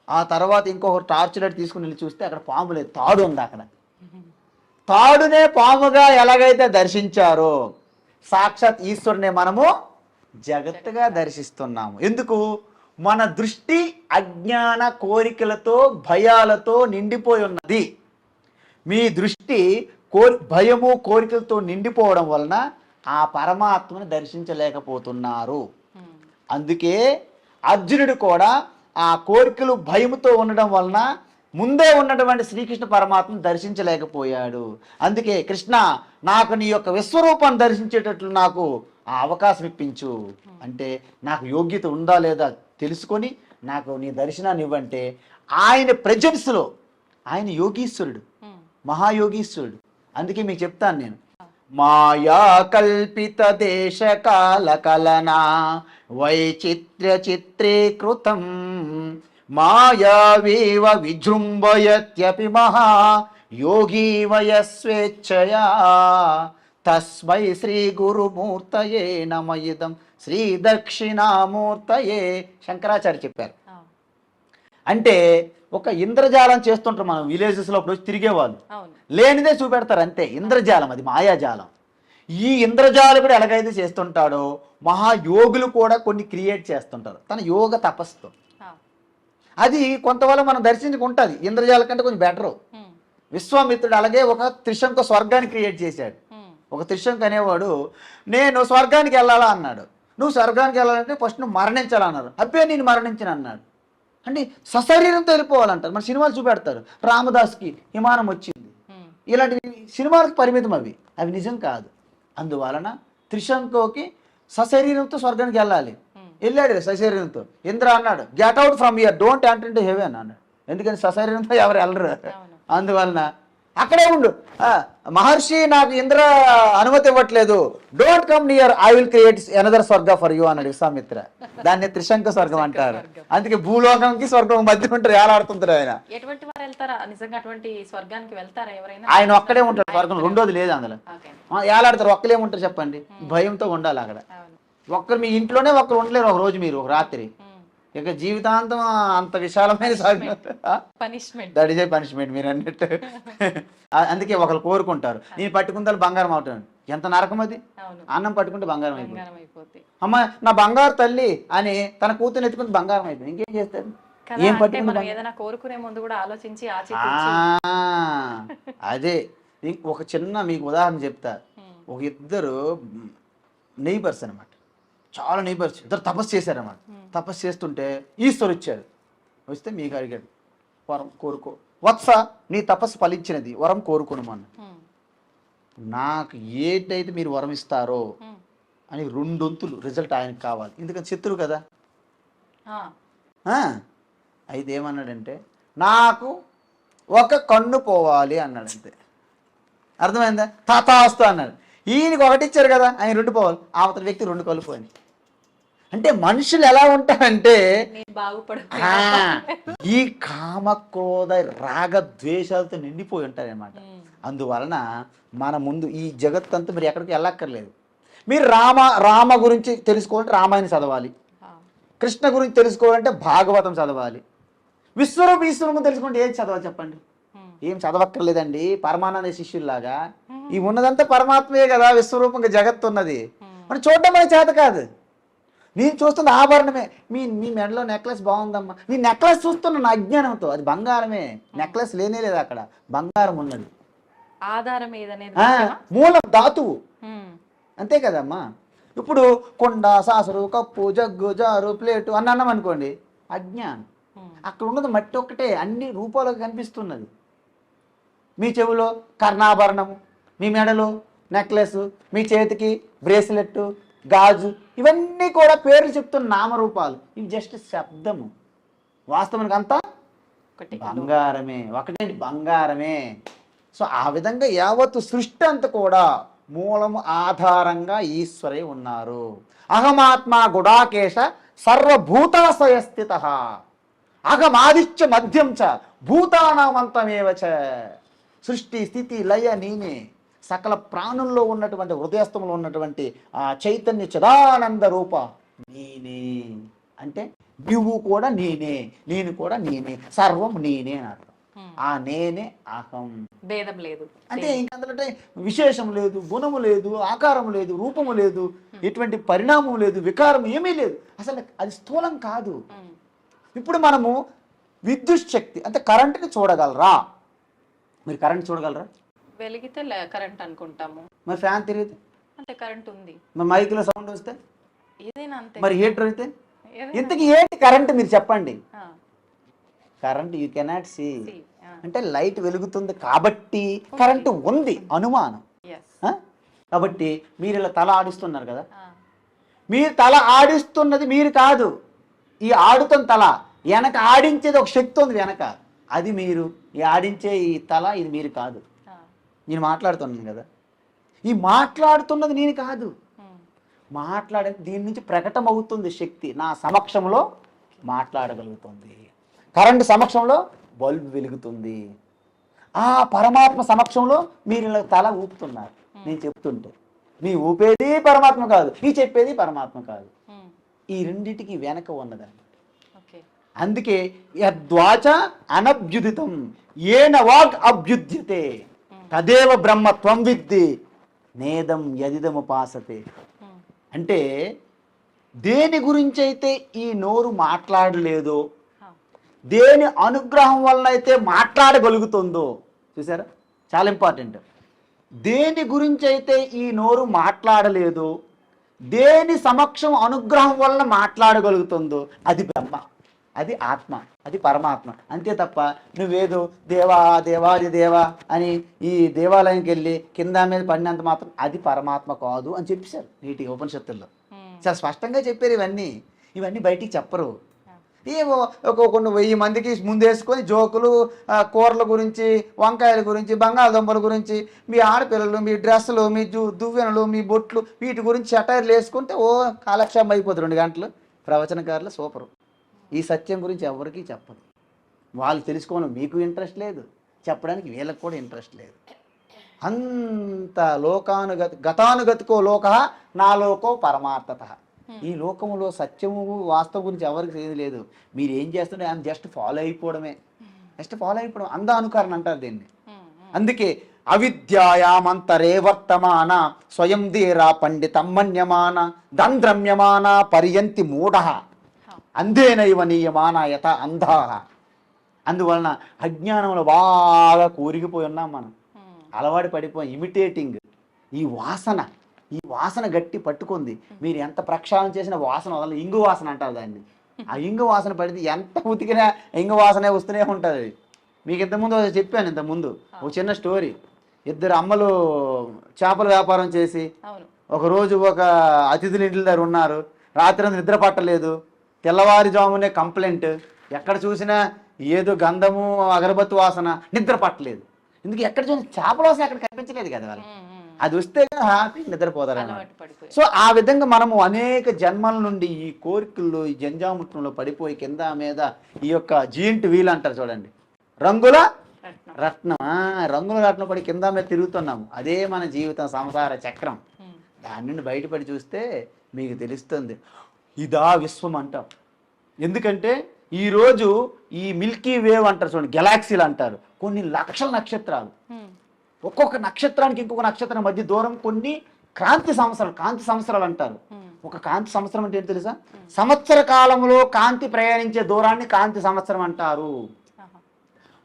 ఆ తర్వాత ఇంకొక టార్చ్ లైట్ తీసుకుని వెళ్ళి చూస్తే అక్కడ పాము లేదు, తాడు ఉంది అక్కడ. తాడునే పాముగా ఎలాగైతే దర్శించారో సాక్షాత్ ఈశ్వరునే మనము జగత్తుగా దర్శిస్తున్నాము. ఎందుకు? మన దృష్టి అజ్ఞాన కోరికలతో భయాలతో నిండిపోయి ఉన్నది. మీ దృష్టి భయము కోరికలతో నిండిపోవడం వలన ఆ పరమాత్మను దర్శించలేకపోతున్నారు. అందుకే అర్జునుడు కూడా ఆ కోరికలు భయముతో ఉండడం వలన ముందే ఉన్నటువంటి శ్రీకృష్ణ పరమాత్మను దర్శించలేకపోయాడు. అందుకే కృష్ణ, నాకు నీ యొక్క విశ్వరూపాన్ని దర్శించేటట్లు నాకు ఆ అవకాశం ఇప్పించు అంటే, నాకు యోగ్యత ఉందా లేదా తెలుసుకొని నాకు నీ దర్శనాన్ని ఇవ్వంటే, ఆయన ప్రెజెన్స్లో ఆయన యోగీశ్వరుడు, మహాయోగీశ్వరుడు. అందుకే మీకు చెప్తాను నేను, మాయా కల్పిత దేశ కాల కలనా వైచిత్ర్య చిత్రీకృతం మాయావేవ విజృంభయత్యపి మహా యోగీ వయస్వేచ్ఛయా తస్మై శ్రీ గురుమూర్తయే నమయిదం శ్రీ దక్షిణామూర్తయే. శంకరాచార్య చెప్పారు. అంటే ఒక ఇంద్రజాలం చేస్తుంటారు మనం విలేజెస్లో అప్పుడు తిరిగేవాళ్ళు, లేనిదే చూపెడతారు అంతే. ఇంద్రజాలం, అది మాయాజాలం. ఈ ఇంద్రజాలకుడు ఎలాగైతే చేస్తుంటాడో మహాయోగులు కూడా కొన్ని క్రియేట్ చేస్తుంటారు తన యోగ తపస్సుతో. అది కొంతవల్ల మనం దర్శించుకుంటుంది. ఇంద్రజాల కంటే కొంచెం బెటరు. విశ్వామిత్రుడు అలాగే ఒక త్రిశంక స్వర్గాన్ని క్రియేట్ చేశాడు. ఒక త్రిశంక అనేవాడు నేను స్వర్గానికి వెళ్ళాలా అన్నాడు. నువ్వు స్వర్గానికి వెళ్ళాలంటే ఫస్ట్ నువ్వు మరణించాలన్నారు. అబ్బే నేను మరణించను అన్నాడు. అంటే సశరీరంతో వెళ్ళిపోవాలంటారు. మన సినిమాలు చూపెడతారు, రామదాస్కి విమానం వచ్చింది, ఇలాంటి సినిమాలకు పరిమితం అవి నిజం కాదు. అందువలన త్రిశంకుకి సశరీరంతో స్వర్గానికి వెళ్ళాలి, వెళ్ళాడు సశరీరంతో. ఇంద్ర అన్నాడు get out from here, don't enter into heaven అన్నాడు. ఎందుకని సశరీరంతో ఎవరు వెళ్ళరు. అందువలన అక్కడే ఉండు, మహర్షి నాకు ఇంద్ర అనుమతి ఇవ్వట్లేదు, don't come near, I will create another స్వర్గ ఫర్ యూ అన్నాడు విశ్వామిత్ర. దాన్ని త్రిశంక స్వర్గం అంటారు. అందుకే భూలోకంకి స్వర్గం మధ్య ఉంటారు, ఏలాడుతుంటారు ఆయన. ఎటువంటి వారు వెళ్తారా నిజంగా అటువంటి స్వర్గానికి వెళ్తారా ఎవరైనా? ఆయన ఒక్కడే ఉంటాడు స్వర్గం, రెండోది లేదు అందులో. ఏలాడతారు, ఒక్కలే ఉంటారు చెప్పండి, భయంతో ఉండాలి అక్కడ. ఒక్కరు మీ ఇంట్లోనే ఒక్కరు ఉండలేరు ఒక రోజు, మీరు ఒక రాత్రి, ఇక జీవితాంతం అంత విశాలమైన punishment, that is a punishment మీరు అన్నట్టు. అందుకే ఒకరు కోరుకుంటారు, నేను పట్టుకుంటే బంగారం అవుతాను. ఎంత నరకం అది, అన్నం పట్టుకుంటే బంగారం అయిపోతుంది. అమ్మ నా బంగారు తల్లి అని తన కూతురు ఎత్తుకుంటే బంగారం అయిపోయింది. ఇంకేం చేస్తారు? ఏం పట్టుకుంటే ఏదైనా కోరుకునే ముందు కూడా ఆలోచించి అదే. ఒక చిన్న మీకు ఉదాహరణ చెప్తా. ఒక ఇద్దరు నైబర్స్ అనమాట, చాలా నైబర్స్, ఇద్దరు తపస్సు చేశారన్నమాట. తపస్సు చేస్తుంటే ఈశ్వరు వచ్చాడు. వస్తే మీకు అడిగాడు, వరం కోరుకో వత్స, నీ తపస్సు ఫలించినది, వరం కోరుకోనమన్న. నాకు ఏంటైతే మీరు వరం ఇస్తారో అని రెండొంతులు రిజల్ట్ ఆయనకు కావాలి, ఎందుకని శత్రువు కదా. అయితే ఏమన్నాడంటే నాకు ఒక కన్ను పోవాలి అన్నాడు, అంతే. అర్థమైందా? తాతాస్తు అన్నాడు. ఈయనకి ఒకటి ఇచ్చారు కదా, ఆయన రెండు పోవాలి, అవతల వ్యక్తి రెండు కళ్ళు పోయి. అంటే మనుషులు ఎలా ఉంటారంటే ఈ కామక్రోధ రాగ ద్వేషాలతో నిండిపోయి ఉంటారన్నమాట. అందువలన మన ముందు ఈ జగత్తంతా మీరు ఎక్కడికి వెళ్ళక్కర్లేదు. మీరు రామ గురించి తెలుసుకోవాలంటే రామాయణం చదవాలి, కృష్ణ గురించి తెలుసుకోవాలంటే భాగవతం చదవాలి, ఈశ్వరం తెలుసుకుంటే ఏం చదవాలి చెప్పండి? ఏం చదవక్కర్లేదండి. పరమానంద శిష్యుల్లాగా ఈ ఉన్నదంతా పరమాత్మే కదా, విశ్వరూపంగా జగత్తు ఉన్నది, మనం చూడడం మన చేత కాదు. నేను చూస్తున్న ఆభరణమే, మీ మెడలో నెక్లెస్ బాగుందమ్మా, నీ నెక్లెస్ చూస్తున్న అజ్ఞానంతో, అది బంగారమే, నెక్లెస్ లేనే లేదు అక్కడ, బంగారం ఉన్నది. ఆధారం మూలం ధాతువు, అంతే కదమ్మా. ఇప్పుడు కొండ, సాసరు, కప్పు, జగ్గు, జారు, ప్లేటు అని అన్నాం అనుకోండి, అజ్ఞానం. అక్కడ ఉన్నది మట్టి ఒక్కటే, అన్ని రూపాలకు కనిపిస్తున్నది. మీ చెవిలో కర్ణాభరణము, మీ మెడలో నెక్లెస్, మీ చేతికి బ్రేస్లెట్, గాజు, ఇవన్నీ కూడా పేర్లు చెప్తున్న నామరూపాలు, ఇవి జస్ట్ శబ్దము. వాస్తవానికి అంతా బంగారమే, ఒకటేంటి బంగారమే. సో ఆ విధంగా యావత్తు సృష్టి అంతా కూడా మూలము ఆధారంగా ఈశ్వరే ఉన్నారు. అహమాత్మ గుడాకేశ సర్వభూతాశయ స్థిత, అహమాదిత్య మధ్యం చ భూతానామంతమేవ చ. సృష్టి స్థితి లయ నేనే, సకల ప్రాణుల్లో ఉన్నటువంటి హృదయస్థంలో ఉన్నటువంటి ఆ చైతన్య చిదానంద రూప నేనే. అంటే నువ్వు కూడా నేనే, నేను కూడా నేనే, సర్వం నేనే అని అర్థం. ఆ నేనే అహం, భేదం లేదు. అంటే ఇంకంటే విశేషం లేదు, గుణము లేదు, ఆకారం లేదు, రూపము లేదు, ఎటువంటి పరిణామం లేదు, వికారం ఏమీ లేదు, అసలు అది స్థూలం కాదు. ఇప్పుడు మనము విద్యుత్ శక్తి అంటే కరెంటుని చూడగలరా? మీరు కరెంట్ చూడగలరా? వెలిగితే కరెంట్ అనుకుంటాము. మరి ఫ్యాన్ తిరిగితే అంటే కరెంట్ ఉంది. మరి మైక్లో సౌండ్ వస్తే ఏదైనా అంతే. మరి హీటర్ అయితే ఇంతకీ ఏంటి కరెంట్ మీరు చెప్పండి? కరెంట్ యూ కెనాట్ సీ, అంటే లైట్ వెలుగుతుంది కాబట్టి కరెంటు ఉంది అనుమానం. కాబట్టి మీరు ఇలా తల ఆడిస్తున్నారు కదా, మీరు తల ఆడిస్తున్నది మీరు కాదు, ఈ ఆడుతున్న తల వెనక ఆడించేది ఒక శక్తి ఉంది వెనక, అది మీరు. ఈ ఆడించే ఈ తల ఇది మీరు కాదు. నేను మాట్లాడుతున్నాను కదా, ఈ మాట్లాడుతున్నది నేను కాదు, మాట్లాడే దీని నుంచి ప్రకటన అవుతుంది శక్తి, నా సమక్షంలో మాట్లాడగలుగుతుంది. కరెంటు సమక్షంలో బల్బు వెలుగుతుంది. ఆ పరమాత్మ సమక్షంలో మీరు ఇలా తల ఊపుతున్నారు. నేను చెప్తుంటే మీ ఊపేది పరమాత్మ కాదు, ఈ చెప్పేది పరమాత్మ కాదు, ఈ రెండింటికి వెనక ఉన్నదండి. అందుకే యద్వాచ అనభ్యుదితం ఏన వాగ్ అభ్యుద్యతే తదేవ బ్రహ్మ త్వం విద్ది నేదం యదిదముపాసతే. అంటే దేని గురించి అయితే ఈ నోరు మాట్లాడలేదో, దేని అనుగ్రహం వలన అయితే మాట్లాడగలుగుతుందో, చూసారా చాలా ఇంపార్టెంట్. దేని గురించి అయితే ఈ నోరు మాట్లాడలేదో, దేని సమక్షం అనుగ్రహం వలన మాట్లాడగలుగుతుందో అది బ్రహ్మ. అది ఆత్మ, అది పరమాత్మ. అంతే తప్ప నువ్వేదో దేవా దేవాది దేవా అని ఈ దేవాలయంకి వెళ్ళి కింద మీద పడినంత మాత్రం అది పరమాత్మ కాదు అని చెప్పేశారు నీటిగా ఉపనిషత్తుల్లో. చాలా స్పష్టంగా చెప్పారు. ఇవన్నీ బయటికి చెప్పరు. ఏమో కొన్ని 1000 మందికి ముందేసుకొని జోకులు, కూరల గురించి, వంకాయల గురించి, బంగాళదుంపల గురించి, మీ ఆడపిల్లలు, మీ డ్రెస్సులు, మీ దువ్వెనలు, మీ బొట్లు, వీటి గురించి సెటైర్లు వేసుకుంటే కాలక్షేపం అయిపోతుంది 2 గంటలు. ప్రవచనకారులు సూపరు. ఈ సత్యం గురించి ఎవరికీ చెప్పదు. వాళ్ళు తెలుసుకోవడం మీకు ఇంట్రెస్ట్ లేదు, చెప్పడానికి వీళ్ళకి కూడా ఇంట్రెస్ట్ లేదు. అంత గతానుగతికో లోక నా లోకో పరమార్థత. ఈ లోకంలో సత్యము వాస్తవం గురించి ఎవరికి ఏది లేదు. మీరు ఏం చేస్తుంటే ఆమె జస్ట్ ఫాలో అయిపోవడమే. అంధ అనుకరణ అంటారు దీన్ని. అందుకే అవిద్యాయామంతరే వర్తమాన స్వయం ధీరా పండితం మన్యమాన దంద్రమ్యమాన పర్యంతి మూఢ అంధేనైవ నీయమాన యథ అంధా. అందువలన అజ్ఞానంలో బాగా కూరిగిపోయి ఉన్నాం మనం. అలవాటు పడిపోయి ఇమిటేటింగ్. ఈ వాసన గట్టి పట్టుకుంది. మీరు ఎంత ప్రక్షాళన చేసిన వాసన వదల. ఇంగు వాసన అంటారు దాన్ని. ఆ ఇంగు వాసన పడితే ఎంత ఉతికినా ఇంగు వాసనే వస్తూనే ఉంటుంది. మీకు ఇంతకుముందు చెప్పాను. ఇంతకుముందు ఒక చిన్న స్టోరీ. 2 అమ్మలు చేపల వ్యాపారం చేసి ఒకరోజు ఒక అతిథుల ఇంటి దగ్గర ఉన్నారు. రాత్రి నిద్ర పట్టలేదు. తెల్లవారుజామునే కంప్లైంట్. ఎక్కడ చూసినా ఏదో గంధము, అగరబత్తు వాసన. నిద్ర పట్టలేదు. ఎందుకు ఎక్కడ చూసినా చేపల వాసన ఎక్కడ కనిపించలేదు కదా వాళ్ళు. అది వస్తే హ్యాపీ నిద్రపోతారన్నమాట. సో ఆ విధంగా మనము అనేక జన్మల నుండి ఈ కోరికల్లో, ఈ జంజాముట్నంలో పడిపోయి కింద మీద ఈ యొక్క జీయింట్ వీల్ అంటారు చూడండి, రంగుల రత్నం పడి కింద మీద తిరుగుతున్నాము. అదే మన జీవితం, సంసార చక్రం. దాని నుండి బయటపడి చూస్తే మీకు తెలుస్తుంది. ఇదా విశ్వం అంటాం. ఎందుకంటే ఈరోజు ఈ మిల్కీ వేవ్ అంటారు చూడండి, గెలాక్సీలు అంటారు. కొన్ని లక్షల నక్షత్రాలు. ఒక్కొక్క నక్షత్రానికి ఇంకొక నక్షత్రం మధ్య దూరం కొన్ని కాంతి సంవత్సరాలు అంటారు. ఒక కాంతి సంవత్సరం అంటే ఏంటి తెలుసా? సంవత్సర కాలంలో కాంతి ప్రయాణించే దూరాన్ని కాంతి సంవత్సరం అంటారు.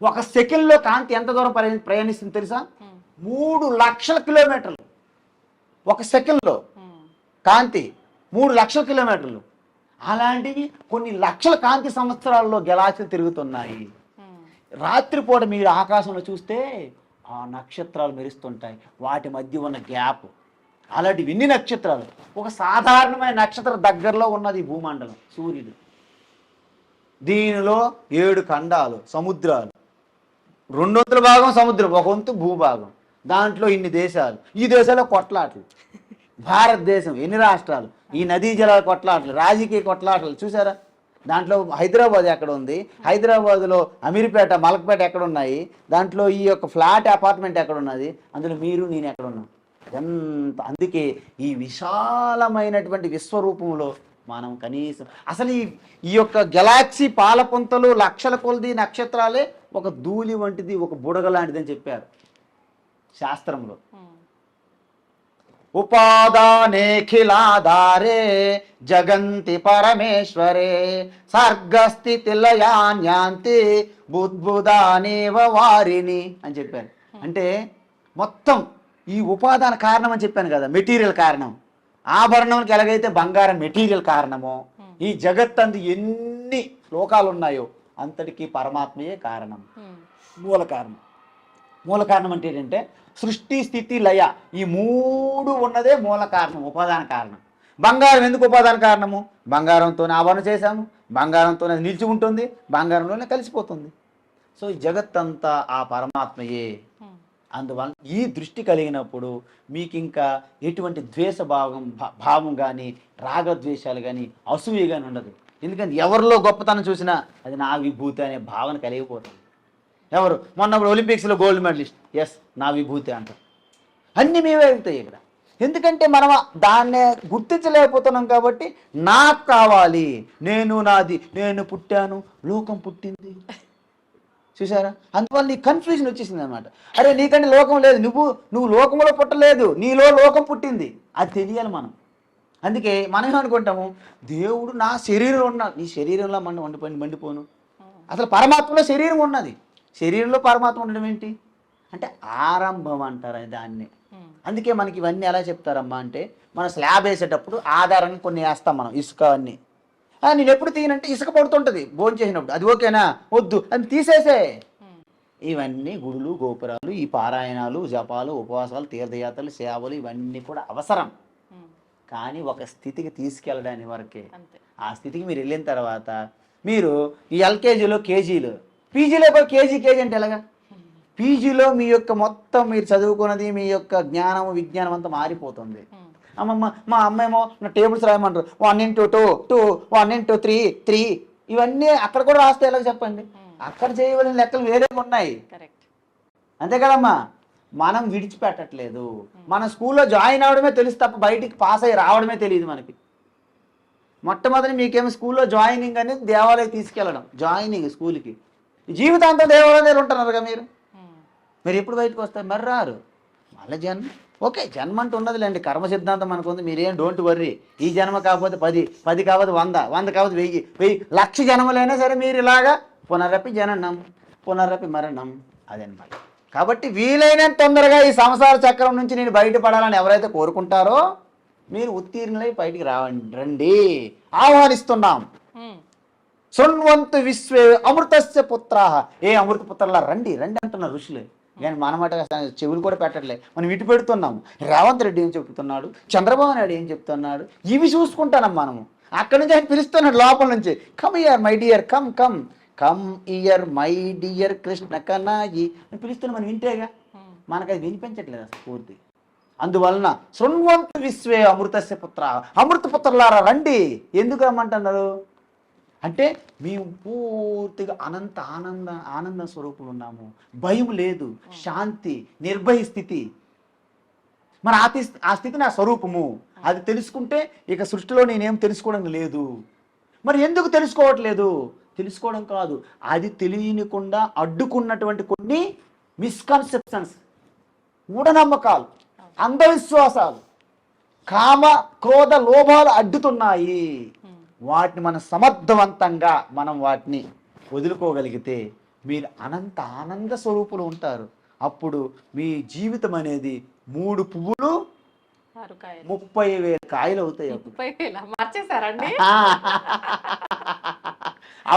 ఒక సెకండ్లో కాంతి ఎంత దూరం ప్రయాణిస్తుంది తెలుసా? 3 లక్షల కిలోమీటర్లు. ఒక సెకండ్లో కాంతి 3 లక్షల కిలోమీటర్లు. అలాంటివి కొన్ని లక్షల కాంతి సంవత్సరాల్లో గెలాక్సీలు తిరుగుతున్నాయి. రాత్రిపూట మీరు ఆకాశంలో చూస్తే ఆ నక్షత్రాలు మెరుస్తుంటాయి. వాటి మధ్య ఉన్న గ్యాప్. అలాంటివి ఎన్ని నక్షత్రాలు. ఒక సాధారణమైన నక్షత్రం దగ్గరలో ఉన్నది భూమండలం, సూర్యుడు. దీనిలో 7 ఖండాలు, సముద్రాలు. 200 భాగం సముద్రం, 1 వంతు భూభాగం. దాంట్లో ఇన్ని దేశాలు. ఈ దేశాల్లో కొట్లాటలు. భారతదేశం ఎన్ని రాష్ట్రాలు, ఈ నదీ జలాల కొట్లాటలు, రాజకీయ కొట్లాటలు చూసారా? దాంట్లో హైదరాబాద్ ఎక్కడ ఉంది, హైదరాబాద్లో అమీర్పేట, మలక్పేట ఎక్కడ ఉన్నాయి, దాంట్లో ఈ యొక్క ఫ్లాట్ అపార్ట్మెంట్ ఎక్కడ ఉన్నది, అందులో మీరు నేను ఎక్కడ ఉన్నాం. ఎంత. అందుకే ఈ విశాలమైనటువంటి విశ్వరూపంలో మనం కనీసం అసలు ఈ యొక్క గెలాక్సీ పాలపుంతలు, లక్షల కొలది నక్షత్రాలే ఒక ధూళి వంటిది, ఒక బుడగ లాంటిది అని చెప్పారు శాస్త్రంలో. ఉపాదానేఖిలాధారే జగంతి పరమేశ్వరే సర్గస్థితి లయాన్యాంతి బుద్బుదానేవ వారిని అని చెప్పారు. అంటే మొత్తం ఈ ఉపాదాన కారణం అని చెప్పాను కదా, మెటీరియల్ కారణం. ఆభరణంకి ఎలాగైతే బంగారం మెటీరియల్ కారణమో, ఈ జగత్తందు ఎన్ని లోకాలు ఉన్నాయో అంతటికీ పరమాత్మయే కారణం, మూల కారణం. మూల కారణం అంటే ఏంటంటే సృష్టి, స్థితి, లయ, ఈ 3 ఉన్నదే మూల కారణం, ఉపాదాన కారణం. బంగారం ఎందుకు ఉపాదాన కారణము? బంగారంతోనే ఆభరణ చేశాము, బంగారంతోనే నిలిచి ఉంటుంది, బంగారంలోనే కలిసిపోతుంది. సో ఈ జగత్తంతా ఆ పరమాత్మయే. అందువల్ల ఈ దృష్టి కలిగినప్పుడు మీకు ఇంకా ఎటువంటి భావం కానీ, రాగద్వేషాలు కానీ, అసూయ కానీ ఉండదు. ఎందుకంటే ఎవరిలో గొప్పతనం చూసినా అది నా విభూతి అనే భావన కలిగిపోతుంది. ఎవరు మొన్న ఒలింపిక్స్లో గోల్డ్ మెడలిస్ట్, ఎస్ నా విభూతి అంటారు. అన్నీ మేమే అవుతాయి ఇక్కడ. ఎందుకంటే మనం దాన్నే గుర్తించలేకపోతున్నాం కాబట్టి నాకు కావాలి, నేను నాది, నేను పుట్టాను, లోకం పుట్టింది. చూసారా? అందువల్ల నీ కన్ఫ్యూజన్ వచ్చేసింది అనమాట. అరే నీకంటే లోకం లేదు, నువ్వు లోకంలో పుట్టలేదు, నీలో లోకం పుట్టింది. అది తెలియాలి మనం. అందుకే మనం ఏమనుకుంటాము, దేవుడు నా శరీరంలో ఉన్నాడు. నీ శరీరంలో మండిపోను. అసలు పరమాత్మలో శరీరం ఉన్నది. శరీరంలో పరమాత్మ ఉండడం ఏంటి అంటే ఆరంభం అంటారు దాన్ని. అందుకే మనకి ఇవన్నీ ఎలా చెప్తారమ్మా అంటే, మనం స్లాబ్ వేసేటప్పుడు ఆధారంగా కొన్ని వేస్తాం మనం, ఇసుక అన్నీ. నేను ఎప్పుడు తీయనంటే ఇసుక పడుతుంటుంది భోజనం చేసినప్పుడు, అది ఓకేనా, వద్దు అని తీసేసే. ఇవన్నీ గుడులు గోపురాలు, ఈ పారాయణాలు జపాలు ఉపవాసాలు తీర్థయాత్రలు సేవలు ఇవన్నీ కూడా అవసరం, కానీ ఒక స్థితికి తీసుకెళ్ళడానికి వరకే. ఆ స్థితికి మీరు వెళ్ళిన తర్వాత మీరు ఈ ఎల్కేజీలో కేజీలు, పీజీలో పోయి కేజీ అంటే ఎలాగా? పీజీలో మీ యొక్క మొత్తం మీరు చదువుకున్నది మీ యొక్క జ్ఞానం విజ్ఞానం అంతా మారిపోతుంది. అమ్మమ్మ మా అమ్మేమో నా టేబుల్స్ రాయమంటారు, 1 into 2 2 1 into 3 3, ఇవన్నీ అక్కడ కూడా రాస్తే ఎలాగ చెప్పండి? అక్కడ చేయవలసిన లెక్కలు వేరే ఉన్నాయి, అంతే కదమ్మా. మనం విడిచిపెట్టట్లేదు. మన స్కూల్లో జాయిన్ అవడమే తెలుసు తప్ప బయటికి పాస్ అయ్యి రావడమే తెలియదు మనకి. మొట్టమొదటి మీకేమో స్కూల్లో జాయినింగ్ అనేది దేవాలయం తీసుకెళ్ళడం, జాయినింగ్ స్కూల్కి. జీవితాంతం దేవాలయాలు ఉంటున్నారుగా మీరు ఎప్పుడు బయటకు వస్తారు? మరి రారు. మళ్ళీ జన్మ, ఓకే జన్మ అంటూ ఉన్నదిలేండి, కర్మ సిద్ధాంతం మనకు ఉంది, మీరేం డోంట్ వర్రీ. ఈ జన్మ కాకపోతే 10, 10 కాకపోతే 100, 100 కాకపోతే 1000, 1000 లక్ష జన్మలైనా సరే మీరు ఇలాగా పునరపి జననం పునరపి మరణం, అదనమాట. కాబట్టి వీలైనంత తొందరగా ఈ సంసార చక్రం నుంచి నేను బయటపడాలని ఎవరైతే కోరుకుంటారో మీరు ఉత్తీర్ణులై బయటికి రండి, ఆహ్వానిస్తున్నాం. శృణ్వంతు విశ్వే అమృతస్య పుత్రాః, ఏ అమృత పుత్రులా రండి రండి అంటున్నారు ఋషులే. కానీ మనమాట చెవులు కూడా పెట్టట్లే, మనం ఇటు పెడుతున్నాం. రేవంత్ రెడ్డి ఏం చెప్తున్నాడు, చంద్రబాబు నాయుడు ఏం చెప్తున్నాడు, ఇవి చూసుకుంటాం మనము. అక్కడి నుంచి ఆయన పిలుస్తున్నాడు లోపల నుంచి, come here my dear, come come come here my dear Krishna Kanhai అని పిలుస్తున్నా. మనం వింటేగా, మనకు అది వినిపించట్లేదు అసలు పూర్తి. అందువలన శృణ్వంతు విశ్వే అమృతస్య పుత్ర, అమృత పుత్రులారా రండి. ఎందుకు రమ్మంటున్నారు అంటే మేము పూర్తిగా అనంత ఆనంద స్వరూపులు ఉన్నాము, భయం లేదు, శాంతి, నిర్భయ స్థితి. మరి ఆ స్థితి నా స్వరూపము, అది తెలుసుకుంటే ఇక సృష్టిలో నేనేం తెలుసుకోవడం లేదు. మరి ఎందుకు తెలుసుకోవట్లేదు? తెలుసుకోవడం కాదు, అది తెలియనికుండా అడ్డుకున్నటువంటి కొన్ని మిస్కన్సెప్షన్స్, మూఢనమ్మకాలు, అంధవిశ్వాసాలు, కామ క్రోధ లోభాలు అడ్డుతున్నాయి. వాటిని మనం సమర్థవంతంగా వాటిని వదులుకోగలిగితే మీరు అనంత ఆనంద స్వరూపులు ఉంటారు. అప్పుడు మీ జీవితం అనేది 3 పువ్వులు 30,000 కాయలు అవుతాయి.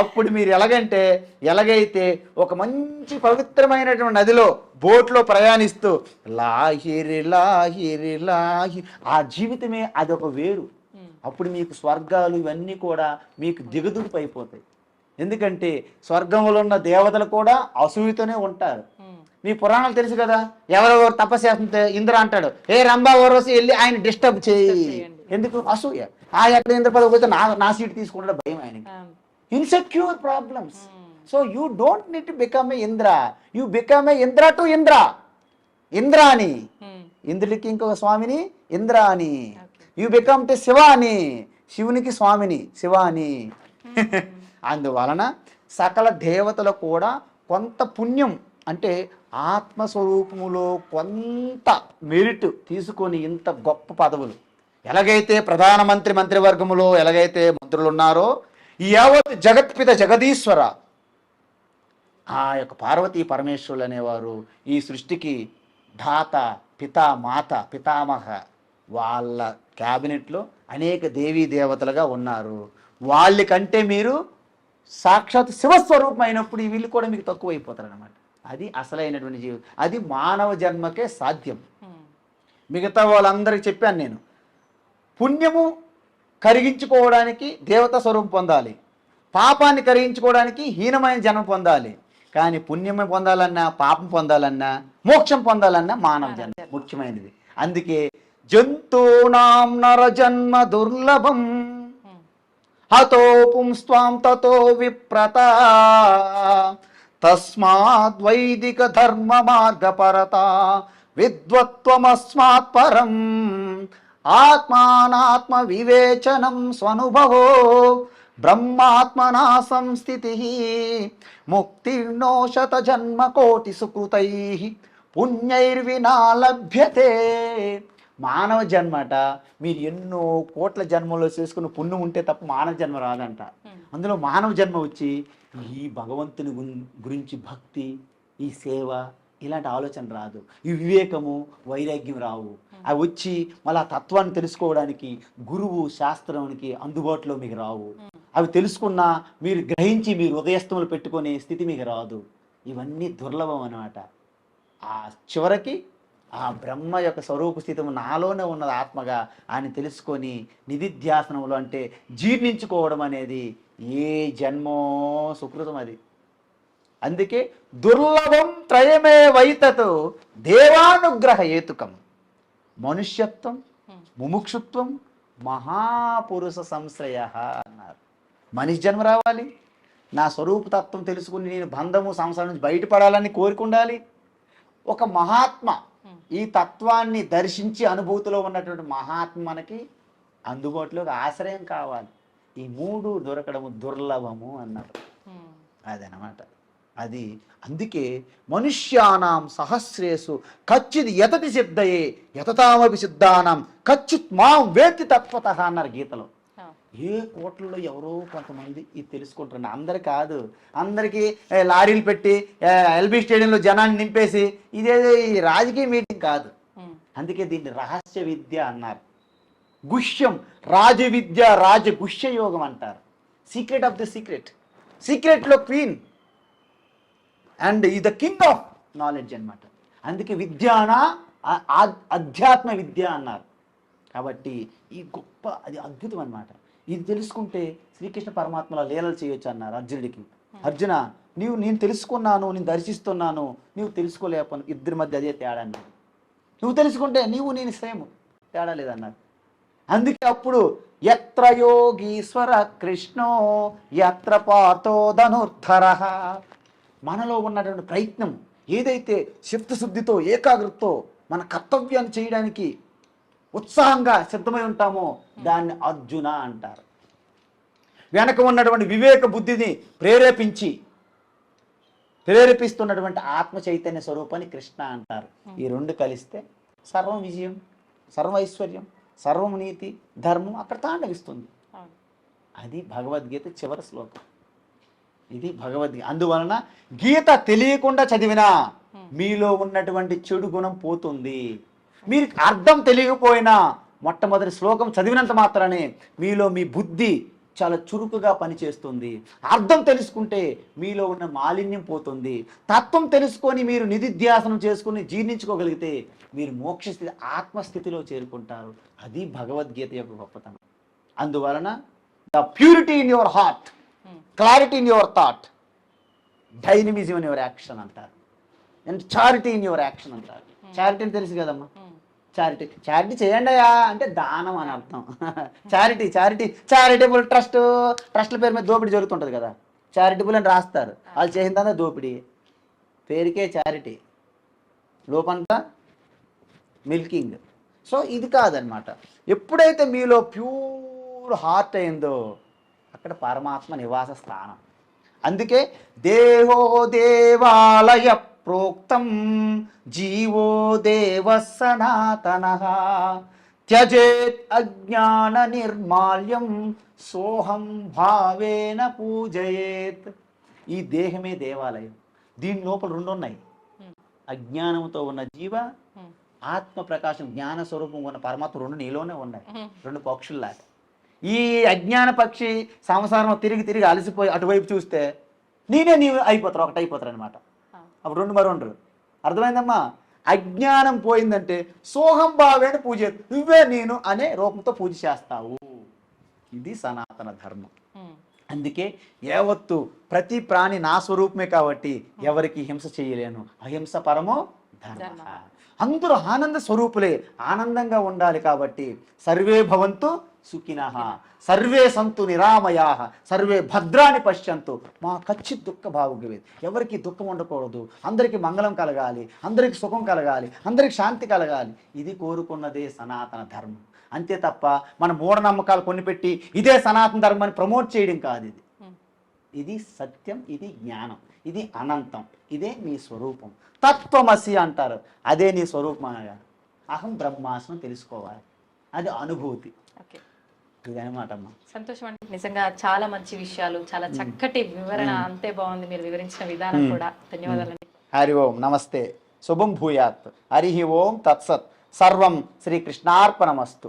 అప్పుడు మీరు ఎలాగైతే ఒక మంచి పవిత్రమైనటువంటి నదిలో బోట్లో ప్రయాణిస్తూ లాహిరి లాహిరి లాహి, ఆ జీవితమే అదొక వేరు. అప్పుడు మీకు స్వర్గాలు ఇవన్నీ కూడా మీకు దిగదుడిపి అయిపోతాయి. ఎందుకంటే స్వర్గంలో ఉన్న దేవతలు కూడా అసూయతోనే ఉంటారు. మీ పురాణాలు తెలుసు కదా, ఎవరెవరు తపస్సు చేస్తుంటే ఇంద్ర అంటాడు, ఏ రంభా ఓర్వశి వెళ్ళి ఆయన డిస్టర్బ్ చేయి. ఎందుకు? అసూయ. ఎక్కడ ఇంద్ర పదవి పోతే నా సీట్ తీసుకుంటే భయం ఆయనకి. Insecure problems. So you don't need to become a Indra, you become a Indra to Indra. Indrani, ఇంద్రుడికి ఇంకొక స్వామిని Indrani. You become to Shivani, శివునికి స్వామిని శివాని. అందువలన సకల దేవతలు కూడా కొంత పుణ్యం అంటే ఆత్మస్వరూపములో కొంత మెరిట్ తీసుకొని ఇంత గొప్ప పదవులు, ఎలాగైతే ప్రధానమంత్రి మంత్రివర్గములో ఎలాగైతే మంత్రులు ఉన్నారో, ఈ యావత్ జగత్పిత జగదీశ్వర ఆ యొక్క పార్వతీ పరమేశ్వరులు అనేవారు ఈ సృష్టికి ధాత పిత మాత పితామహ, వాళ్ళ క్యాబినెట్లో అనేక దేవీ దేవతలుగా ఉన్నారు. వాళ్ళకంటే మీరు సాక్షాత్ శివస్వరూపం అయినప్పుడు వీళ్ళు కూడా మీకు తక్కువ అయిపోతారు అన్నమాట. అది అసలైనటువంటి జీవితం, అది మానవ జన్మకే సాధ్యం. మిగతా వాళ్ళందరికీ చెప్పాను నేను, పుణ్యము కరిగించుకోవడానికి దేవతా స్వరూపం పొందాలి, పాపాన్ని కరిగించుకోవడానికి హీనమైన జన్మ పొందాలి. కానీ పుణ్యం పొందాలన్నా పాపం పొందాలన్నా మోక్షం పొందాలన్నా మానవ జన్మ ముఖ్యమైనది. అందుకే జంతూనాం నరజన్మ దుర్లభం హతో పుంస్త్వాం తతో విప్రత తస్మాద్ వైదిక ధర్మ మార్గపరత విద్వత్వమస్మాత్ పరం ఆత్మానాత్మ వివేచనం స్వనుభవో బ్రహ్మాత్మనా సంస్థితి ముక్తిర్నో శత జన్మ కోటి సుకృతై పుణ్యైర్వినా లభ్యతే. మానవ జన్మట మీరు ఎన్నో కోట్ల జన్మలో చేసుకున్న పుణ్యం ఉంటే తప్ప మానవ జన్మ రాదంట. అందులో మానవ జన్మ వచ్చి ఈ భగవంతుని గురించి భక్తి, ఈ సేవ, ఇలాంటి ఆలోచన రాదు, ఈ వివేకము వైరాగ్యం రావు. అవి వచ్చి మళ్ళీ ఆ తత్వాన్ని తెలుసుకోవడానికి గురువు శాస్త్రానికి అందుబాటులో మీకు రావు. అవి తెలుసుకున్నా మీరు గ్రహించి మీరు హృదయస్థములు పెట్టుకునే స్థితి మీకు రాదు. ఇవన్నీ దుర్లభం అన్నమాట. ఆ చివరికి ఆ బ్రహ్మ యొక్క స్వరూప స్థితి నాలోనే ఉన్నది ఆత్మగా ఆయన తెలుసుకొని నిధిధ్యాసనంలో అంటే జీర్ణించుకోవడం అనేది ఏ జన్మో సుకృతం అది. అందుకే దుర్లభం త్రయమే వైతత్ దేవానుగ్రహ హేతుకం మనుష్యత్వం ముముక్షుత్వం మహాపురుష సంశ్రయ అన్నారు. మనిషి జన్మ రావాలి, నా స్వరూపతత్వం తెలుసుకుని నేను బంధము సంసారం నుంచి బయటపడాలని కోరుకుండాలి. ఒక మహాత్మ ఈ తత్వాన్ని దర్శించి అనుభూతిలో ఉన్నటువంటి మహాత్మ మనకి అందుబాటులోకి ఆశ్రయం కావాలి. ఈ మూడు దొరకడము దుర్లభము అన్నారు. అదనమాట అది. అందుకే మనుష్యానాం సహస్రేషు కచ్చిది యతతి సిద్ధయే యతతామపి సిద్ధానాం కచ్చిత్ మాం వేత్తి తత్వతః అన్నారు గీతలో. ఏ కోట్లలో ఎవరో కొంతమంది ఇది తెలుసుకుంటారండి. అందరు కాదు, అందరికీ లారీలు పెట్టి ఎల్బీ స్టేడియంలో జనాన్ని నింపేసి ఇదేదో ఈ రాజకీయ మీటింగ్ కాదు. అందుకే దీన్ని రహస్య విద్య అన్నారు. గుహ్యం రాజ విద్య రాజగుహ్య యోగం అంటారు. సీక్రెట్ ఆఫ్ ది సీక్రెట్, సీక్రెట్లో క్వీన్ అండ్ ఈ ద కింగ్ ఆఫ్ నాలెడ్జ్ అన్నమాట. అందుకే విద్యాన అధ్యాత్మ విద్య అన్నారు. కాబట్టి ఈ గొప్ప అది అద్భుతం అన్నమాట. ఇది తెలుసుకుంటే శ్రీకృష్ణ పరమాత్మల లీలలు చేయొచ్చు అన్నారు అర్జునుడికి. అర్జున నేను తెలుసుకున్నాను, నేను దర్శిస్తున్నాను, నువ్వు తెలుసుకోలేకపోను, ఇద్దరి మధ్య అదే తేడా అన్నారు. నువ్వు తెలుసుకుంటే నేను సేమ్, తేడా లేదన్నారు. అందుకే అప్పుడు యత్ర యోగీశ్వర కృష్ణో యత్ర పాతో ధనుర్ధర, మనలో ఉన్నటువంటి ప్రయత్నం ఏదైతే చిత్తశుద్ధితో ఏకాగ్రతతో మన కర్తవ్యాన్ని చేయడానికి ఉత్సాహంగా సిద్ధమై ఉంటామో దాన్ని అర్జున అంటారు. వెనక ఉన్నటువంటి వివేక బుద్ధిని ప్రేరేపిస్తున్నటువంటి ఆత్మ చైతన్య స్వరూపాన్ని కృష్ణ అంటారు. ఈ రెండు కలిస్తే సర్వం విజయం, సర్వ ఐశ్వర్యం, సర్వం నీతి ధర్మం అక్కడ తాండవిస్తుంది. అది భగవద్గీత చివరి శ్లోకం. ఇది భగవద్గీత. అందువలన గీత తెలియకుండా చదివినా మీలో ఉన్నటువంటి చెడు గుణం పోతుంది. మీరు అర్థం తెలియకపోయినా మొట్టమొదటి శ్లోకం చదివినంత మాత్రానే మీలో మీ బుద్ధి చాలా చురుకుగా పనిచేస్తుంది. అర్థం తెలుసుకుంటే మీలో ఉన్న మాలిన్యం పోతుంది. తత్వం తెలుసుకొని మీరు నిధిధ్యాసనం చేసుకుని జీర్ణించుకోగలిగితే మీరు మోక్షస్థితి ఆత్మస్థితిలో చేరుకుంటారు. అది భగవద్గీత యొక్క గొప్పతనం. అందువలన the purity in your heart, clarity in your thought, dynamism in your action అంటారు, and charity in your action అంటారు. చారిటీ అని తెలుసు కదమ్మా, చారిటీ చేయండి అంటే దానం అని అర్థం. చారిటబుల్ ట్రస్ట్ల పేరు మీద దోపిడీ జరుగుతుంటుంది కదా, చారిటబుల్ అని రాస్తారు. వాళ్ళు చేసిందంతా దోపిడీ, పేరుకే చారిటీ, లోపంతా మిల్కింగ్. సో ఇది కాదనమాట. ఎప్పుడైతే మీలో ప్యూర్ హార్ట్ అయిందో అక్కడ పరమాత్మ నివాస స్థానం. అందుకే దేవో దేవాలయ ప్రోక్తం జీవో దేవ సనాతనః త్యజేత్ అజ్ఞాన నిర్మాల్యం సోహం భావేన పూజయేత్. ఈ దేహమే దేవాలయం. దీని లోపల రెండు ఉన్నాయి. అజ్ఞానంతో ఉన్న జీవ, ఆత్మ ప్రకాశం జ్ఞాన స్వరూపం ఉన్న పరమాత్మ రెండు నీలోనే ఉన్నాయి. రెండు పక్షుల్లాగా. ఈ అజ్ఞాన పక్షి సంసారం తిరిగి అలసిపోయి అటువైపు చూస్తే నీవు అయిపోతారు, ఒకటి అయిపోతారు అనమాట. అప్పుడు రెండు మరొండరు. అర్థమైందమ్మా? అజ్ఞానం పోయిందంటే సోహం భావేన పూజ, నువ్వే నేను అనే రూపంతో పూజ చేస్తావు. ఇది సనాతన ధర్మం. అందుకే యావత్తు ప్రతి ప్రాణి నా స్వరూపమే కాబట్టి ఎవరికి హింస చేయలేను. అహింస పరమో ధర్మ. అందరూ ఆనంద స్వరూపులే, ఆనందంగా ఉండాలి. కాబట్టి సర్వే భవంతు సుఖినః సర్వే సంతు నిరామయాః సర్వే భద్రాన్ని పశ్యంతు మా కచ్చిత్ దుఃఖ భావుగ్యవేత్. ఎవరికి దుఃఖం ఉండకూడదు, అందరికీ మంగళం కలగాలి, అందరికి సుఖం కలగాలి, అందరికి శాంతి కలగాలి. ఇది కోరుకున్నదే సనాతన ధర్మం. అంతే తప్ప మన మూఢనమ్మకాలు కొన్ని పెట్టి ఇదే సనాతన ధర్మాన్ని ప్రమోట్ చేయడం కాదు. ఇది సత్యం, ఇది జ్ఞానం, ఇది అనంతం, ఇదే నీ స్వరూపం. తత్వమసి అంటారు, అదే నీ స్వరూపం అనగా అహం బ్రహ్మాస్మి తెలుసుకోవాలి. అది అనుభూతి. ఇదనమాట అమ్మా. సంతోషం అండి. నిజంగా చాలా మంచి విషయాలు, చాలా చక్కటి వివరణ. అంతే బాగుంది మీరు వివరించిన విధానం కూడా. ధన్యవాదాలండి. హరి ఓం. నమస్తే. శుభం భూయాత్. హరి ఓం తత్సత్. సర్వం శ్రీకృష్ణార్పణమస్తు.